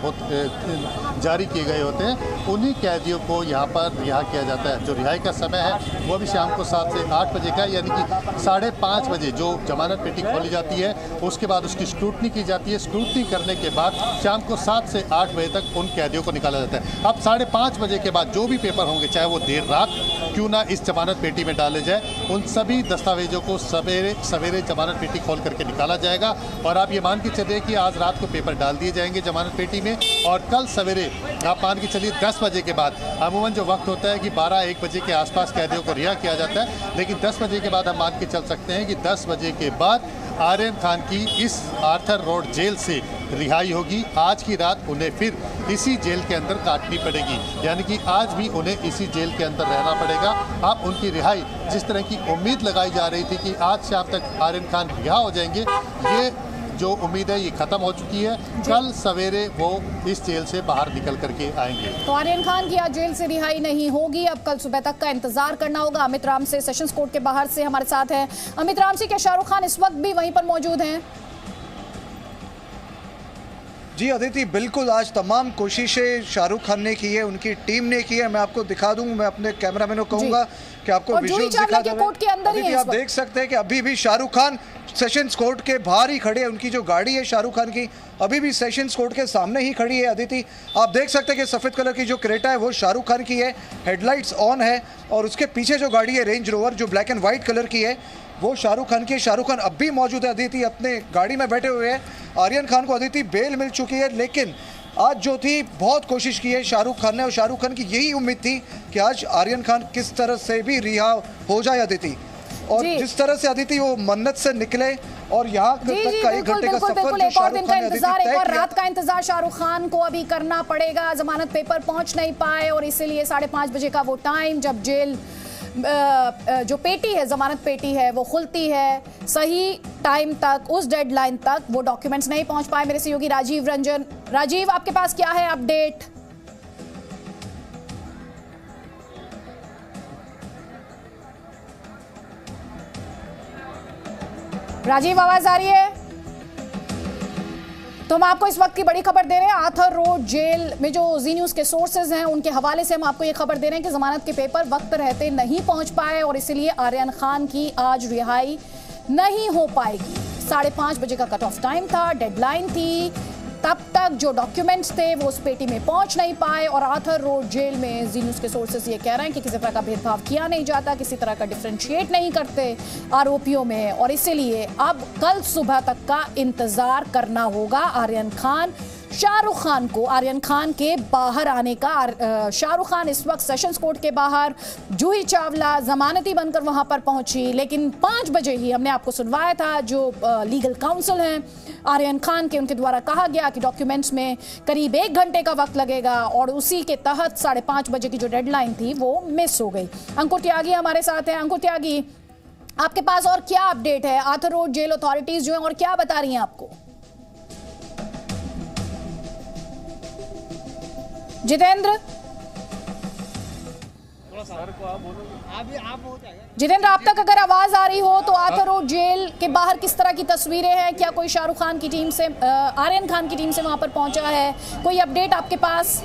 जारी किए गए होते हैं, उन्हीं कैदियों को यहाँ पर रिहा किया जाता है। जो रिहाई का समय है वो भी शाम को 7 से 8 बजे का, यानी कि 5:30 बजे जो जमानत पेटी खोली जाती है उसके बाद उसकी स्क्रूटनी की जाती है। स्क्रूटनी करने के बाद शाम को 7 से 8 बजे तक उन कैदियों को निकाला जाता है। अब 5:30 बजे के बाद जो भी पेपर होंगे, चाहे वो देर रात क्यों ना इस जमानत पेटी में डाले जाए, उन सभी दस्तावेजों को सवेरे जमानत पेटी खोल करके निकाला जाएगा। और आप ये मान के चलिए कि आज रात को पेपर डाल दिए जाएंगे जमानत पेटी में, और कल सवेरे आप मान के चलिए 10 बजे के बाद, अमूमन जो वक्त होता है कि 12-1 बजे के आसपास कैदियों को रिहा किया जाता है, लेकिन 10 बजे के बाद हम मान के चल सकते हैं कि 10 बजे के बाद आर्यन खान की इस आर्थर रोड जेल से रिहाई होगी। आज की रात उन्हें फिर इसी जेल के अंदर काटनी पड़ेगी, यानी कि आज भी उन्हें इसी जेल के अंदर रहना पड़ेगा। अब उनकी रिहाई, जिस तरह की उम्मीद लगाई जा रही थी कि आज शाम तक आर्यन खान रिहा हो जाएंगे, ये जो उम्मीद है ये खत्म हो चुकी है। कल सवेरे वो इस जेल से बाहर निकल करके आएंगे। तो आर्यन खान की आज जेल से रिहाई नहीं होगी, अब कल सुबह तक का इंतजार करना होगा। अमित राम से सेशंस कोर्ट के बाहर से हमारे साथ है अमित राम से, क्या शाहरुख खान इस वक्त भी वहीं पर मौजूद हैं? जी अदिति, बिल्कुल आज तमाम कोशिशें शाहरुख खान ने की है, उनकी टीम ने की है। मैं आपको दिखा दूं, मैं अपने कैमरामैन को कहूंगा कि आपको विजुअल्स दिखा दें। कोर्ट के अंदर ही आप देख सकते हैं कि अभी भी शाहरुख खान सेशंस कोर्ट के बाहर ही खड़े हैं। उनकी जो गाड़ी है शाहरुख खान की अभी भी सेशंस कोर्ट के सामने ही खड़ी है। अदिति, आप देख सकते हैं कि सफ़ेद कलर की जो क्रेटा है वो शाहरुख खान की है, हेडलाइट्स ऑन है, और उसके पीछे जो गाड़ी है रेंज रोवर जो ब्लैक एंड व्हाइट कलर की है वो शाहरुख खान की है। शाहरुख खान अब भी मौजूद है अदिति, अपने गाड़ी में बैठे हुए हैं। आर्यन खान को अदिति बेल मिल चुकी है, लेकिन आज जो थी बहुत कोशिश की है शाहरुख खान ने, और शाहरुख खान की यही उम्मीद थी कि आज आर्यन खान किस तरह से भी रिहा हो जाए अदिति। और जिस तरह से अदिति वो मन्नत से निकले और यहाँ तक का 1 घंटे का सफर, एक और दिन का इंतजार, एक और रात का इंतजार शाहरुख खान को अभी करना पड़ेगा। जमानत पेपर पहुंच नहीं पाए और इसीलिए 5:30 बजे का वो टाइम जब जेल जो पेटी है, जमानत पेटी है, वो खुलती है, सही टाइम तक, उस डेडलाइन तक वो डॉक्यूमेंट्स नहीं पहुंच पाए। मेरे सहयोगी राजीव रंजन, राजीव आपके पास क्या है अपडेट? राजीव, आवाज आ रही है? तो हम आपको इस वक्त की बड़ी खबर दे रहे हैं। आर्थर रोड जेल में जो जी न्यूज़ के सोर्सेज हैं उनके हवाले से हम आपको ये खबर दे रहे हैं कि जमानत के पेपर वक्त रहते नहीं पहुंच पाए और इसीलिए आर्यन खान की आज रिहाई नहीं हो पाएगी। 5:30 बजे का कट ऑफ टाइम था, डेडलाइन थी, तब तक जो डॉक्यूमेंट्स थे वो उस पेटी में पहुंच नहीं पाए। और आर्थर रोड जेल में जी न्यूज़ के सोर्सेज ये कह रहे हैं कि किसी तरह का भेदभाव किया नहीं जाता, किसी तरह का डिफरेंशिएट नहीं करते आरोपियों में, और इसीलिए अब कल सुबह तक का इंतजार करना होगा आर्यन खान, शाहरुख खान को आर्यन खान के बाहर आने का। शाहरुख खान इस वक्त सेशंस कोर्ट के बाहर, जूही चावला जमानती बनकर वहां पर पहुंची, लेकिन 5 बजे ही हमने आपको सुनवाया था जो लीगल काउंसिल हैं आर्यन खान के, उनके द्वारा कहा गया कि डॉक्यूमेंट्स में करीब 1 घंटे का वक्त लगेगा और उसी के तहत 5:30 बजे की जो डेडलाइन थी वो मिस हो गई। अंकुर त्यागी हमारे साथ हैं। अंकुर त्यागी, आपके पास और क्या अपडेट है? आर्थर रोड जेल अथॉरिटीज जो है और क्या बता रही हैं आपको? जितेंद्र, जितेंद्र आप तक अगर आवाज आ रही हो तो आर्थर रोड जेल के बाहर किस तरह की तस्वीरें हैं? क्या कोई शाहरुख खान की टीम से, आर्यन खान की टीम से वहां पर पहुंचा है? कोई अपडेट आपके पास?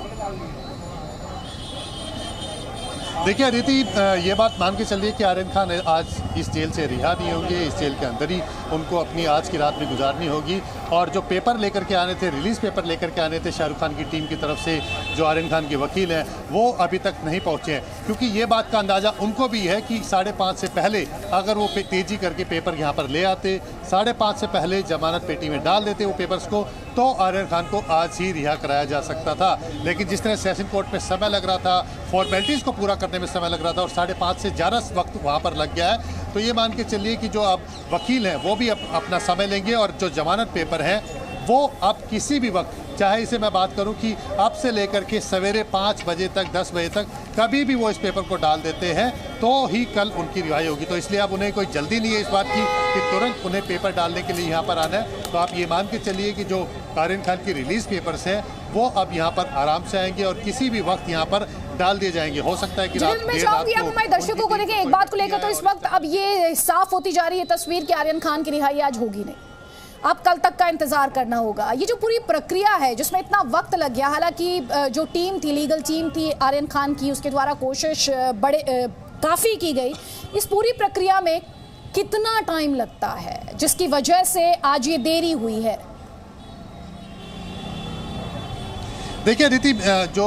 देखिए अदिति, ये बात मान के चलिए कि आर्यन खान आज इस जेल से रिहा नहीं होंगे, इस जेल के अंदर ही उनको अपनी आज की रात भी गुजारनी होगी। और जो पेपर लेकर के आने थे, रिलीज पेपर लेकर के आने थे शाहरुख खान की टीम की तरफ से, जो आर्यन खान के वकील हैं, वो अभी तक नहीं पहुंचे हैं, क्योंकि ये बात का अंदाज़ा उनको भी है कि 5:30 से पहले अगर वो तेज़ी करके पेपर यहाँ पर ले आते, 5:30 से पहले जमानत पेटी में डाल देते वो पेपर्स को, तो आर्यन खान को आज ही रिहा कराया जा सकता था। लेकिन जिस तरह सेशन कोर्ट में समय लग रहा था, फॉर्मेलिटीज़ को पूरा करने में समय लग रहा था और 5:30 से ज़्यादा वक्त वहाँ पर लग गया है, तो ये मान के चलिए कि जो अब वकील हैं वो भी अपना समय लेंगे और जो जमानत पेपर है वो अब किसी भी वक्त, चाहे इसे मैं बात करूं कि अब से लेकर के सवेरे 5 बजे तक, 10 बजे तक, कभी भी वो इस पेपर को डाल देते हैं तो ही कल उनकी रिहाई होगी। तो इसलिए अब उन्हें कोई जल्दी नहीं है इस बात की कि तुरंत उन्हें पेपर डालने के लिए यहाँ पर आना है। तो आप ये मान के चलिए कि जो आर्यन खान की रिलीज पेपर्स हैं वो अब यहाँ पर आराम से आएंगे और किसी भी वक्त यहाँ पर डाल दिए जाएंगे। हो सकता है कि रात मैं चाहूंगी आप हमारे दर्शकों को देखिए एक बात को लेकर, तो इस वक्त अब ये साफ होती जा रही है तस्वीर कि आर्यन खान की रिहाई आज होगी नहीं, अब कल तक का इंतजार करना होगा। ये जो पूरी प्रक्रिया है जिसमें इतना वक्त लग गया, हालांकि जो टीम थी, लीगल टीम थी आर्यन खान की, उसके द्वारा कोशिश काफ़ी की गई, इस पूरी प्रक्रिया में कितना टाइम लगता है जिसकी वजह से आज ये देरी हुई है? देखिए अदिति, जो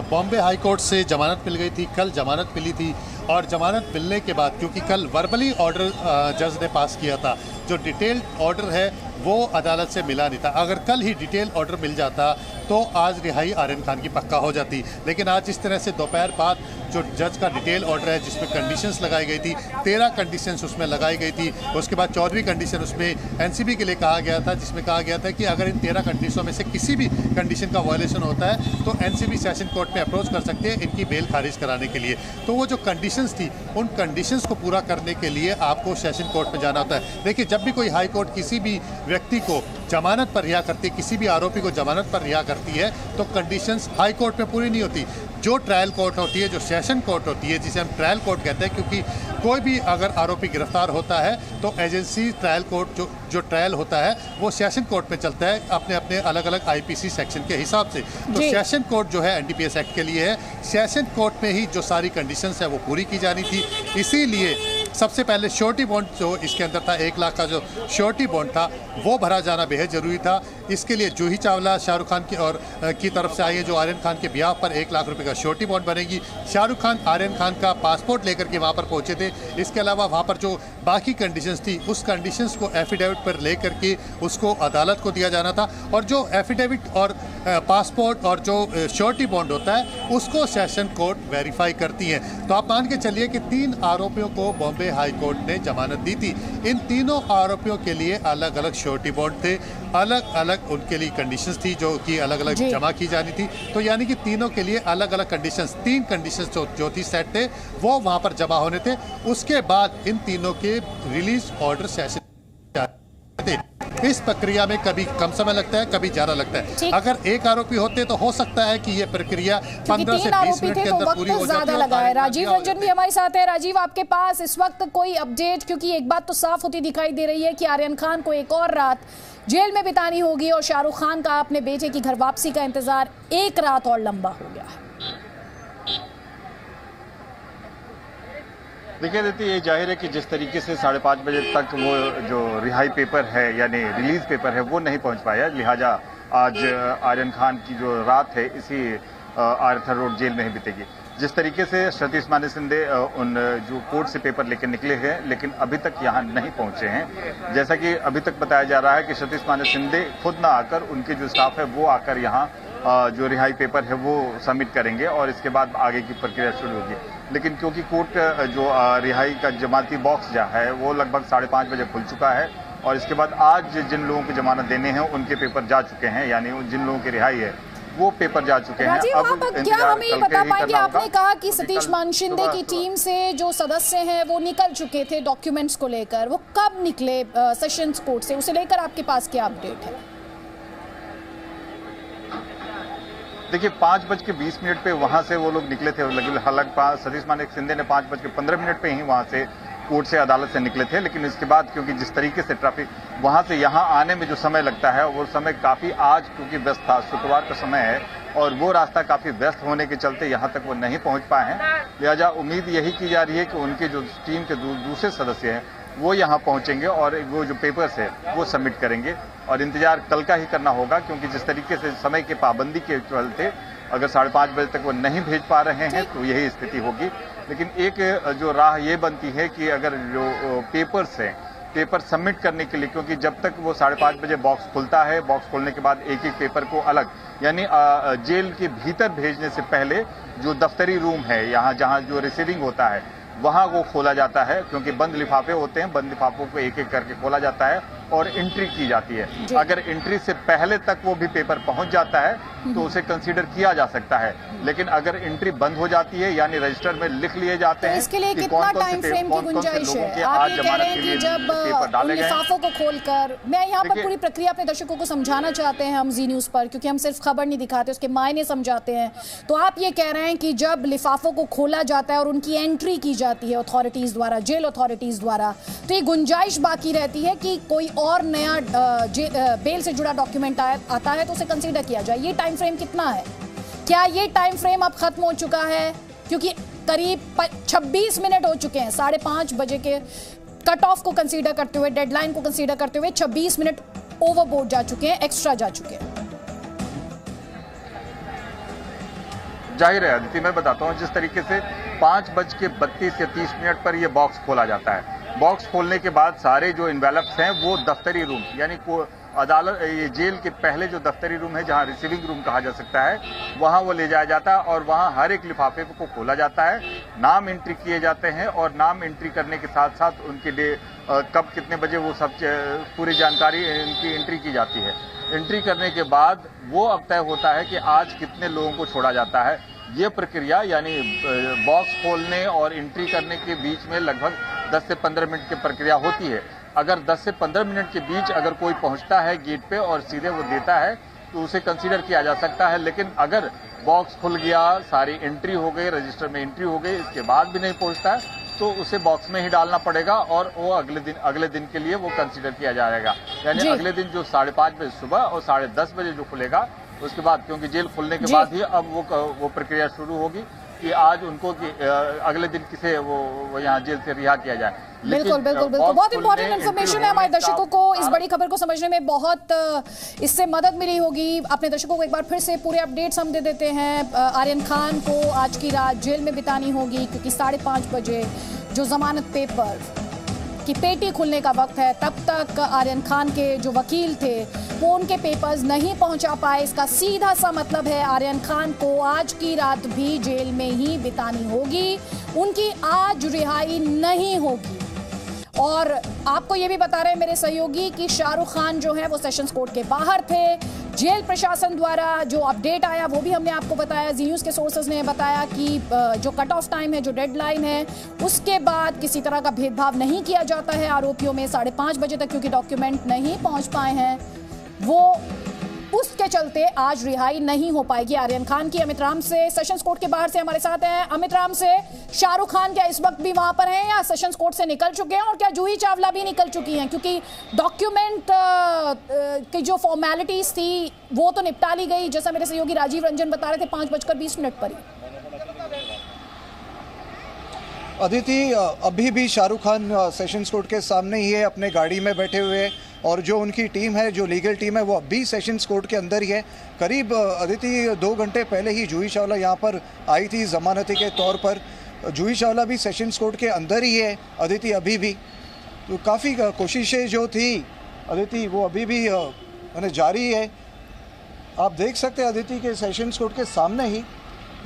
बॉम्बे हाई कोर्ट से जमानत मिल गई थी, कल जमानत मिली थी, और जमानत मिलने के बाद क्योंकि कल वर्बली ऑर्डर जज ने पास किया था, जो डिटेल्ड ऑर्डर है वो अदालत से मिला नहीं था। अगर कल ही डिटेल ऑर्डर मिल जाता तो आज रिहाई आर्यन खान की पक्का हो जाती, लेकिन आज इस तरह से दोपहर बाद जो जज का डिटेल ऑर्डर है जिसमें कंडीशंस लगाई गई थी, 13 कंडीशंस उसमें लगाई गई थी, उसके बाद 14वीं कंडीशन उसमें एनसीबी के लिए कहा गया था, जिसमें कहा गया था कि अगर इन 13 कंडीशनों में से किसी भी कंडीशन का वायलेशन होता है तो एनसीबी सेशन कोर्ट में अप्रोच कर सकते हैं इनकी बेल खारिज कराने के लिए। तो वो जो कंडीशंस थी, उन कंडीशंस को पूरा करने के लिए आपको सेशन कोर्ट में जाना होता है। देखिए, जब भी कोई हाई कोर्ट किसी भी व्यक्ति को जमानत पर रिहा करती है, किसी भी आरोपी को जमानत पर रिहा करती है, तो कंडीशंस हाई कोर्ट में पूरी नहीं होती। जो ट्रायल कोर्ट होती है, जो सेशन कोर्ट होती है, जिसे हम ट्रायल कोर्ट कहते हैं, क्योंकि कोई भी अगर आरोपी गिरफ्तार होता है तो एजेंसी ट्रायल कोर्ट जो ट्रायल होता है वो सेशन कोर्ट में चलता है अपने अपने अलग अलग आईपीसी सेक्शन के हिसाब से। तो सेशन कोर्ट जो है एनडीपीएस एक्ट के लिए है, सेशन कोर्ट में ही जो सारी कंडीशंस है वो पूरी की जानी थी। इसीलिए सबसे पहले श्योरिटी बॉन्ड जो इसके अंदर था, 1 लाख का जो श्योरिटी बॉन्ड था वो भरा जाना बेहद ज़रूरी था। इसके लिए जूही चावला शाहरुख खान की तरफ से आई है, जो आर्यन खान के ब्याह पर 1 लाख रुपए का श्योरिटी बॉन्ड बनेगी। शाहरुख खान आर्यन खान का पासपोर्ट लेकर के वहाँ पर पहुँचे थे। इसके अलावा वहाँ पर जो बाकी कंडीशंस थी उस कंडीशंस को एफिडेविट पर ले करके उसको अदालत को दिया जाना था, और जो एफिडेविट और पासपोर्ट और जो श्योरिटी बॉन्ड होता है उसको सेशन कोर्ट वेरीफाई करती है। तो आप मान के चलिए कि 3 आरोपियों को बॉम्बे हाई कोर्ट ने जमानत दी थी। इन तीनों आरोपियों के लिए अलग अलग श्योरिटी बॉन्ड थे, अलग अलग उनके लिए कंडीशंस थी जो कि अलग अलग जमा की जानी थी। तो यानी कि तीनों के लिए अलग अलग कंडीशंस, 3 कंडीशंस जो थी सेट थे वो वहाँ पर जमा होने थे। उसके बाद इन तीनों के रिलीज ऑर्डर सेशन थे। इस प्रक्रिया में कभी कम समय लगता है, कभी ज्यादा लगता है। अगर एक आरोपी होते तो हो सकता है कि ये प्रक्रिया 15 से 20 मिनट के अंदर पूरी हो जाती है। राजीव रंजन भी हमारे साथ है। राजीव, आपके पास इस वक्त कोई अपडेट? क्योंकि एक बात तो साफ होती दिखाई दे रही है कि आर्यन खान को एक और रात जेल में बितानी होगी और शाहरुख खान का अपने बेटे की घर वापसी का इंतजार 1 रात और लंबा हो गया है। देखिए दीदी, ये जाहिर है कि जिस तरीके से 5:30 बजे तक वो जो रिहाई पेपर है यानी रिलीज पेपर है वो नहीं पहुंच पाया, लिहाजा आज आर्यन खान की जो रात है इसी आर्थर रोड जेल में ही बीतेगी। जिस तरीके से सतीश माने शिंदे उन जो कोर्ट से पेपर लेकर निकले हैं लेकिन अभी तक यहाँ नहीं पहुंचे हैं। जैसा कि अभी तक बताया जा रहा है कि सतीश माने शिंदे खुद ना आकर उनके जो स्टाफ है वो आकर यहाँ जो रिहाई पेपर है वो सबमिट करेंगे और इसके बाद आगे की प्रक्रिया शुरू होगी। लेकिन क्योंकि कोर्ट जो रिहाई का जमानती बॉक्स जो है वो लगभग 5:30 बजे खुल चुका है और इसके बाद आज जिन लोगों को जमानत देने हैं उनके पेपर जा चुके हैं, यानी जिन लोगों की रिहाई है वो पेपर जा चुके हैं। अब क्या हमें ये बता पाएंगे? आपने कहा कि सतीश मानशिंदे की टीम से जो सदस्य हैं वो निकल चुके थे डॉक्यूमेंट्स को लेकर, वो कब निकले सेशंस कोर्ट से, उसे लेकर आपके पास क्या अपडेट है? देखिए 5:20 पे वहां से वो लोग निकले थे। हालांकि सतीश माने शिंदे ने 5:15 पे ही वहां से कोर्ट से अदालत से निकले थे, लेकिन इसके बाद क्योंकि जिस तरीके से ट्रैफिक वहां से यहां आने में जो समय लगता है वो समय काफी आज क्योंकि व्यस्त था, शुक्रवार का समय है और वो रास्ता काफी व्यस्त होने के चलते यहां तक वो नहीं पहुंच पाए हैं। लिहाजा उम्मीद यही की जा रही है कि उनके जो टीम के दूसरे सदस्य हैं वो यहाँ पहुंचेंगे और वो जो पेपर्स है वो सबमिट करेंगे और इंतजार कल का ही करना होगा, क्योंकि जिस तरीके से समय के पाबंदी के चलते अगर 5:30 बजे तक वो नहीं भेज पा रहे हैं तो यही स्थिति होगी। लेकिन एक जो राह ये बनती है कि अगर जो पेपर्स हैं, पेपर सबमिट करने के लिए, क्योंकि जब तक वो 5:30 बजे बॉक्स खुलता है, बॉक्स खोलने के बाद एक एक पेपर को अलग यानी जेल के भीतर भेजने से पहले जो दफ्तरी रूम है यहाँ जहाँ जो रिसीविंग होता है वहां वो खोला जाता है, क्योंकि बंद लिफाफे होते हैं, बंद लिफाफों को एक एक करके खोला जाता है और एंट्री की जाती है। अगर एंट्री से पहले तक वो भी पेपर पहुंच जाता है तो उसे कंसीडर किया जा सकता है, लेकिन अगर एंट्री बंद हो जाती है यानी रजिस्टर में लिख लिए जाते हैं, इसके लिए कितना टाइम फ्रेम की गुंजाइश है? आप ये कह रहे हैं कि जब लिफाफों को खोलकर, मैं यहाँ पर पूरी प्रक्रिया अपने दर्शकों को समझाना चाहते हैं हम जी न्यूज पर, क्योंकि हम सिर्फ खबर नहीं दिखाते, उसके मायने समझाते हैं। तो आप ये कह रहे हैं कि जब लिफाफों को खोला जाता है और उनकी एंट्री की जाती है अथॉरिटीज द्वारा, जेल अथॉरिटीज द्वारा, तो ये गुंजाइश बाकी रहती है कि कोई और नया बेल से जुड़ा डॉक्यूमेंट आता है तो उसे कंसीडर किया जाए। ये टाइम फ्रेम कितना है? क्या ये टाइम फ्रेम अब खत्म हो चुका है? क्योंकि करीब 26 मिनट हो चुके हैं 5:30 बजे के कट ऑफ को कंसीडर करते हुए, डेडलाइन को कंसीडर करते हुए 26 मिनट ओवरबोर्ड जा चुके हैं, एक्स्ट्रा जा चुके हैं। जाहिर है अदिति, मैं बताता हूँ जिस तरीके से 5:32 या 30 मिनट पर यह बॉक्स खोला जाता है। बॉक्स खोलने के बाद सारे जो इन्वेलप्स हैं वो दफ्तरी रूम यानी अदालत ये जेल के पहले जो दफ्तरी रूम है जहां रिसीविंग रूम कहा जा सकता है वहां वो ले जाया जाता है और वहां हर एक लिफाफे को खोला जाता है, नाम एंट्री किए जाते हैं और नाम एंट्री करने के साथ साथ उनके लिए कब कितने बजे वो सब पूरी जानकारी इनकी एंट्री की जाती है। एंट्री करने के बाद वो अब तय होता है कि आज कितने लोगों को छोड़ा जाता है। ये प्रक्रिया यानी बॉक्स खोलने और एंट्री करने के बीच में लगभग 10 से 15 मिनट की प्रक्रिया होती है। अगर 10 से 15 मिनट के बीच अगर कोई पहुंचता है गेट पे और सीधे वो देता है तो उसे कंसीडर किया जा सकता है। लेकिन अगर बॉक्स खुल गया, सारी एंट्री हो गई, रजिस्टर में एंट्री हो गई, इसके बाद भी नहीं पहुंचता है तो उसे बॉक्स में ही डालना पड़ेगा और वो अगले दिन के लिए वो कंसीडर किया जाएगा। यानी अगले दिन जो 5:30 बजे सुबह और 10:30 बजे जो खुलेगा उसके बाद, क्योंकि जेल खुलने के बाद ही अब वो प्रक्रिया शुरू होगी कि आज उनको अगले दिन किसे वो यहाँ जेल से रिहा किया जाए। बिल्कुल बिल्कुल बिल्कुल, बहुत इंपॉर्टेंट इन्फॉर्मेशन है। हमारे दर्शकों को इस बड़ी खबर को समझने में बहुत इससे मदद मिली होगी। अपने दर्शकों को एक बार फिर से पूरे अपडेट्स हम दे देते हैं। आर्यन खान को आज की रात जेल में बितानी होगी क्योंकि 5:30 बजे जो जमानत पेपर की पेटी खुलने का वक्त है, तब तक आर्यन खान के जो वकील थे वो उनके पेपर्स नहीं पहुंचा पाए। इसका सीधा सा मतलब है आर्यन खान को आज की रात भी जेल में ही बितानी होगी, उनकी आज रिहाई नहीं होगी। और आपको ये भी बता रहे हैं मेरे सहयोगी कि शाहरुख खान जो है वो सेशंस कोर्ट के बाहर थे। जेल प्रशासन द्वारा जो अपडेट आया वो भी हमने आपको बताया, जी न्यूज़ के सोर्सेज ने बताया कि जो कट ऑफ टाइम है, जो डेडलाइन है, उसके बाद किसी तरह का भेदभाव नहीं किया जाता है आरोपियों में 5:30 बजे तक, क्योंकि डॉक्यूमेंट नहीं पहुंच पाए हैं वो, उसके चलते आज रिहाई नहीं हो पाएगी आर्यन खान की। अमित राम से सेशंस कोर्ट के बाहर से हमारे साथ हैं। अमित राम से, शाहरुख खान क्या इस वक्त भी वहां पर हैं या सेशंस कोर्ट से निकल चुके हैं, और क्या जूही चावला भी निकल चुकी हैं? क्योंकि डॉक्यूमेंट की जो फॉर्मेलिटीज थी वो तो निपटा ली गई, जैसा मेरे सहयोगी राजीव रंजन बता रहे थे 5:20 पर ही। अदिति, अभी भी शाहरुख खान सेशंस कोर्ट के सामने ही है, अपने गाड़ी में बैठे हुए, और जो उनकी टीम है, जो लीगल टीम है, वो अभी सेशंस कोर्ट के अंदर ही है। करीब अदिति 2 घंटे पहले ही जूही चावला यहाँ पर आई थी जमानती के तौर पर। जूही चावला भी सेशंस कोर्ट के अंदर ही है अदिति, अभी भी। तो काफ़ी कोशिशें जो थी अदिति वो अभी भी जारी है। आप देख सकते हैं अदिति के सेशंस कोर्ट के सामने ही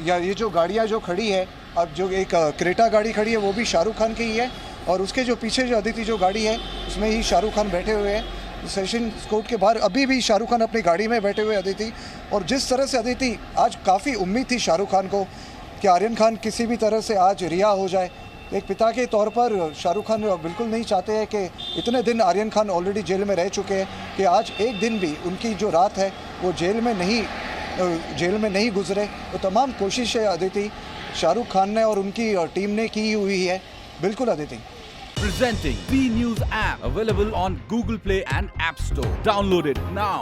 या ये जो गाड़ियाँ जो खड़ी है, अब जो एक क्रेटा गाड़ी खड़ी है वो भी शाहरुख खान की ही है, और उसके जो पीछे जो अदिति जो गाड़ी है उसमें ही शाहरुख खान बैठे हुए हैं सेशन कोर्ट के बाहर। अभी भी शाहरुख खान अपनी गाड़ी में बैठे हुए अदिति, और जिस तरह से अदिति आज काफ़ी उम्मीद थी शाहरुख खान को कि आर्यन खान किसी भी तरह से आज रिहा हो जाए। एक पिता के तौर पर शाहरुख खान बिल्कुल नहीं चाहते हैं कि इतने दिन आर्यन खान ऑलरेडी जेल में रह चुके हैं कि आज एक दिन भी उनकी जो रात है वो जेल में नहीं गुजरे। तो तमाम कोशिशें अदिति शाहरुख खान ने और उनकी टीम ने की हुई है। बिल्कुल Aditi. Presenting B News app, available on Google Play and App Store. Download it now.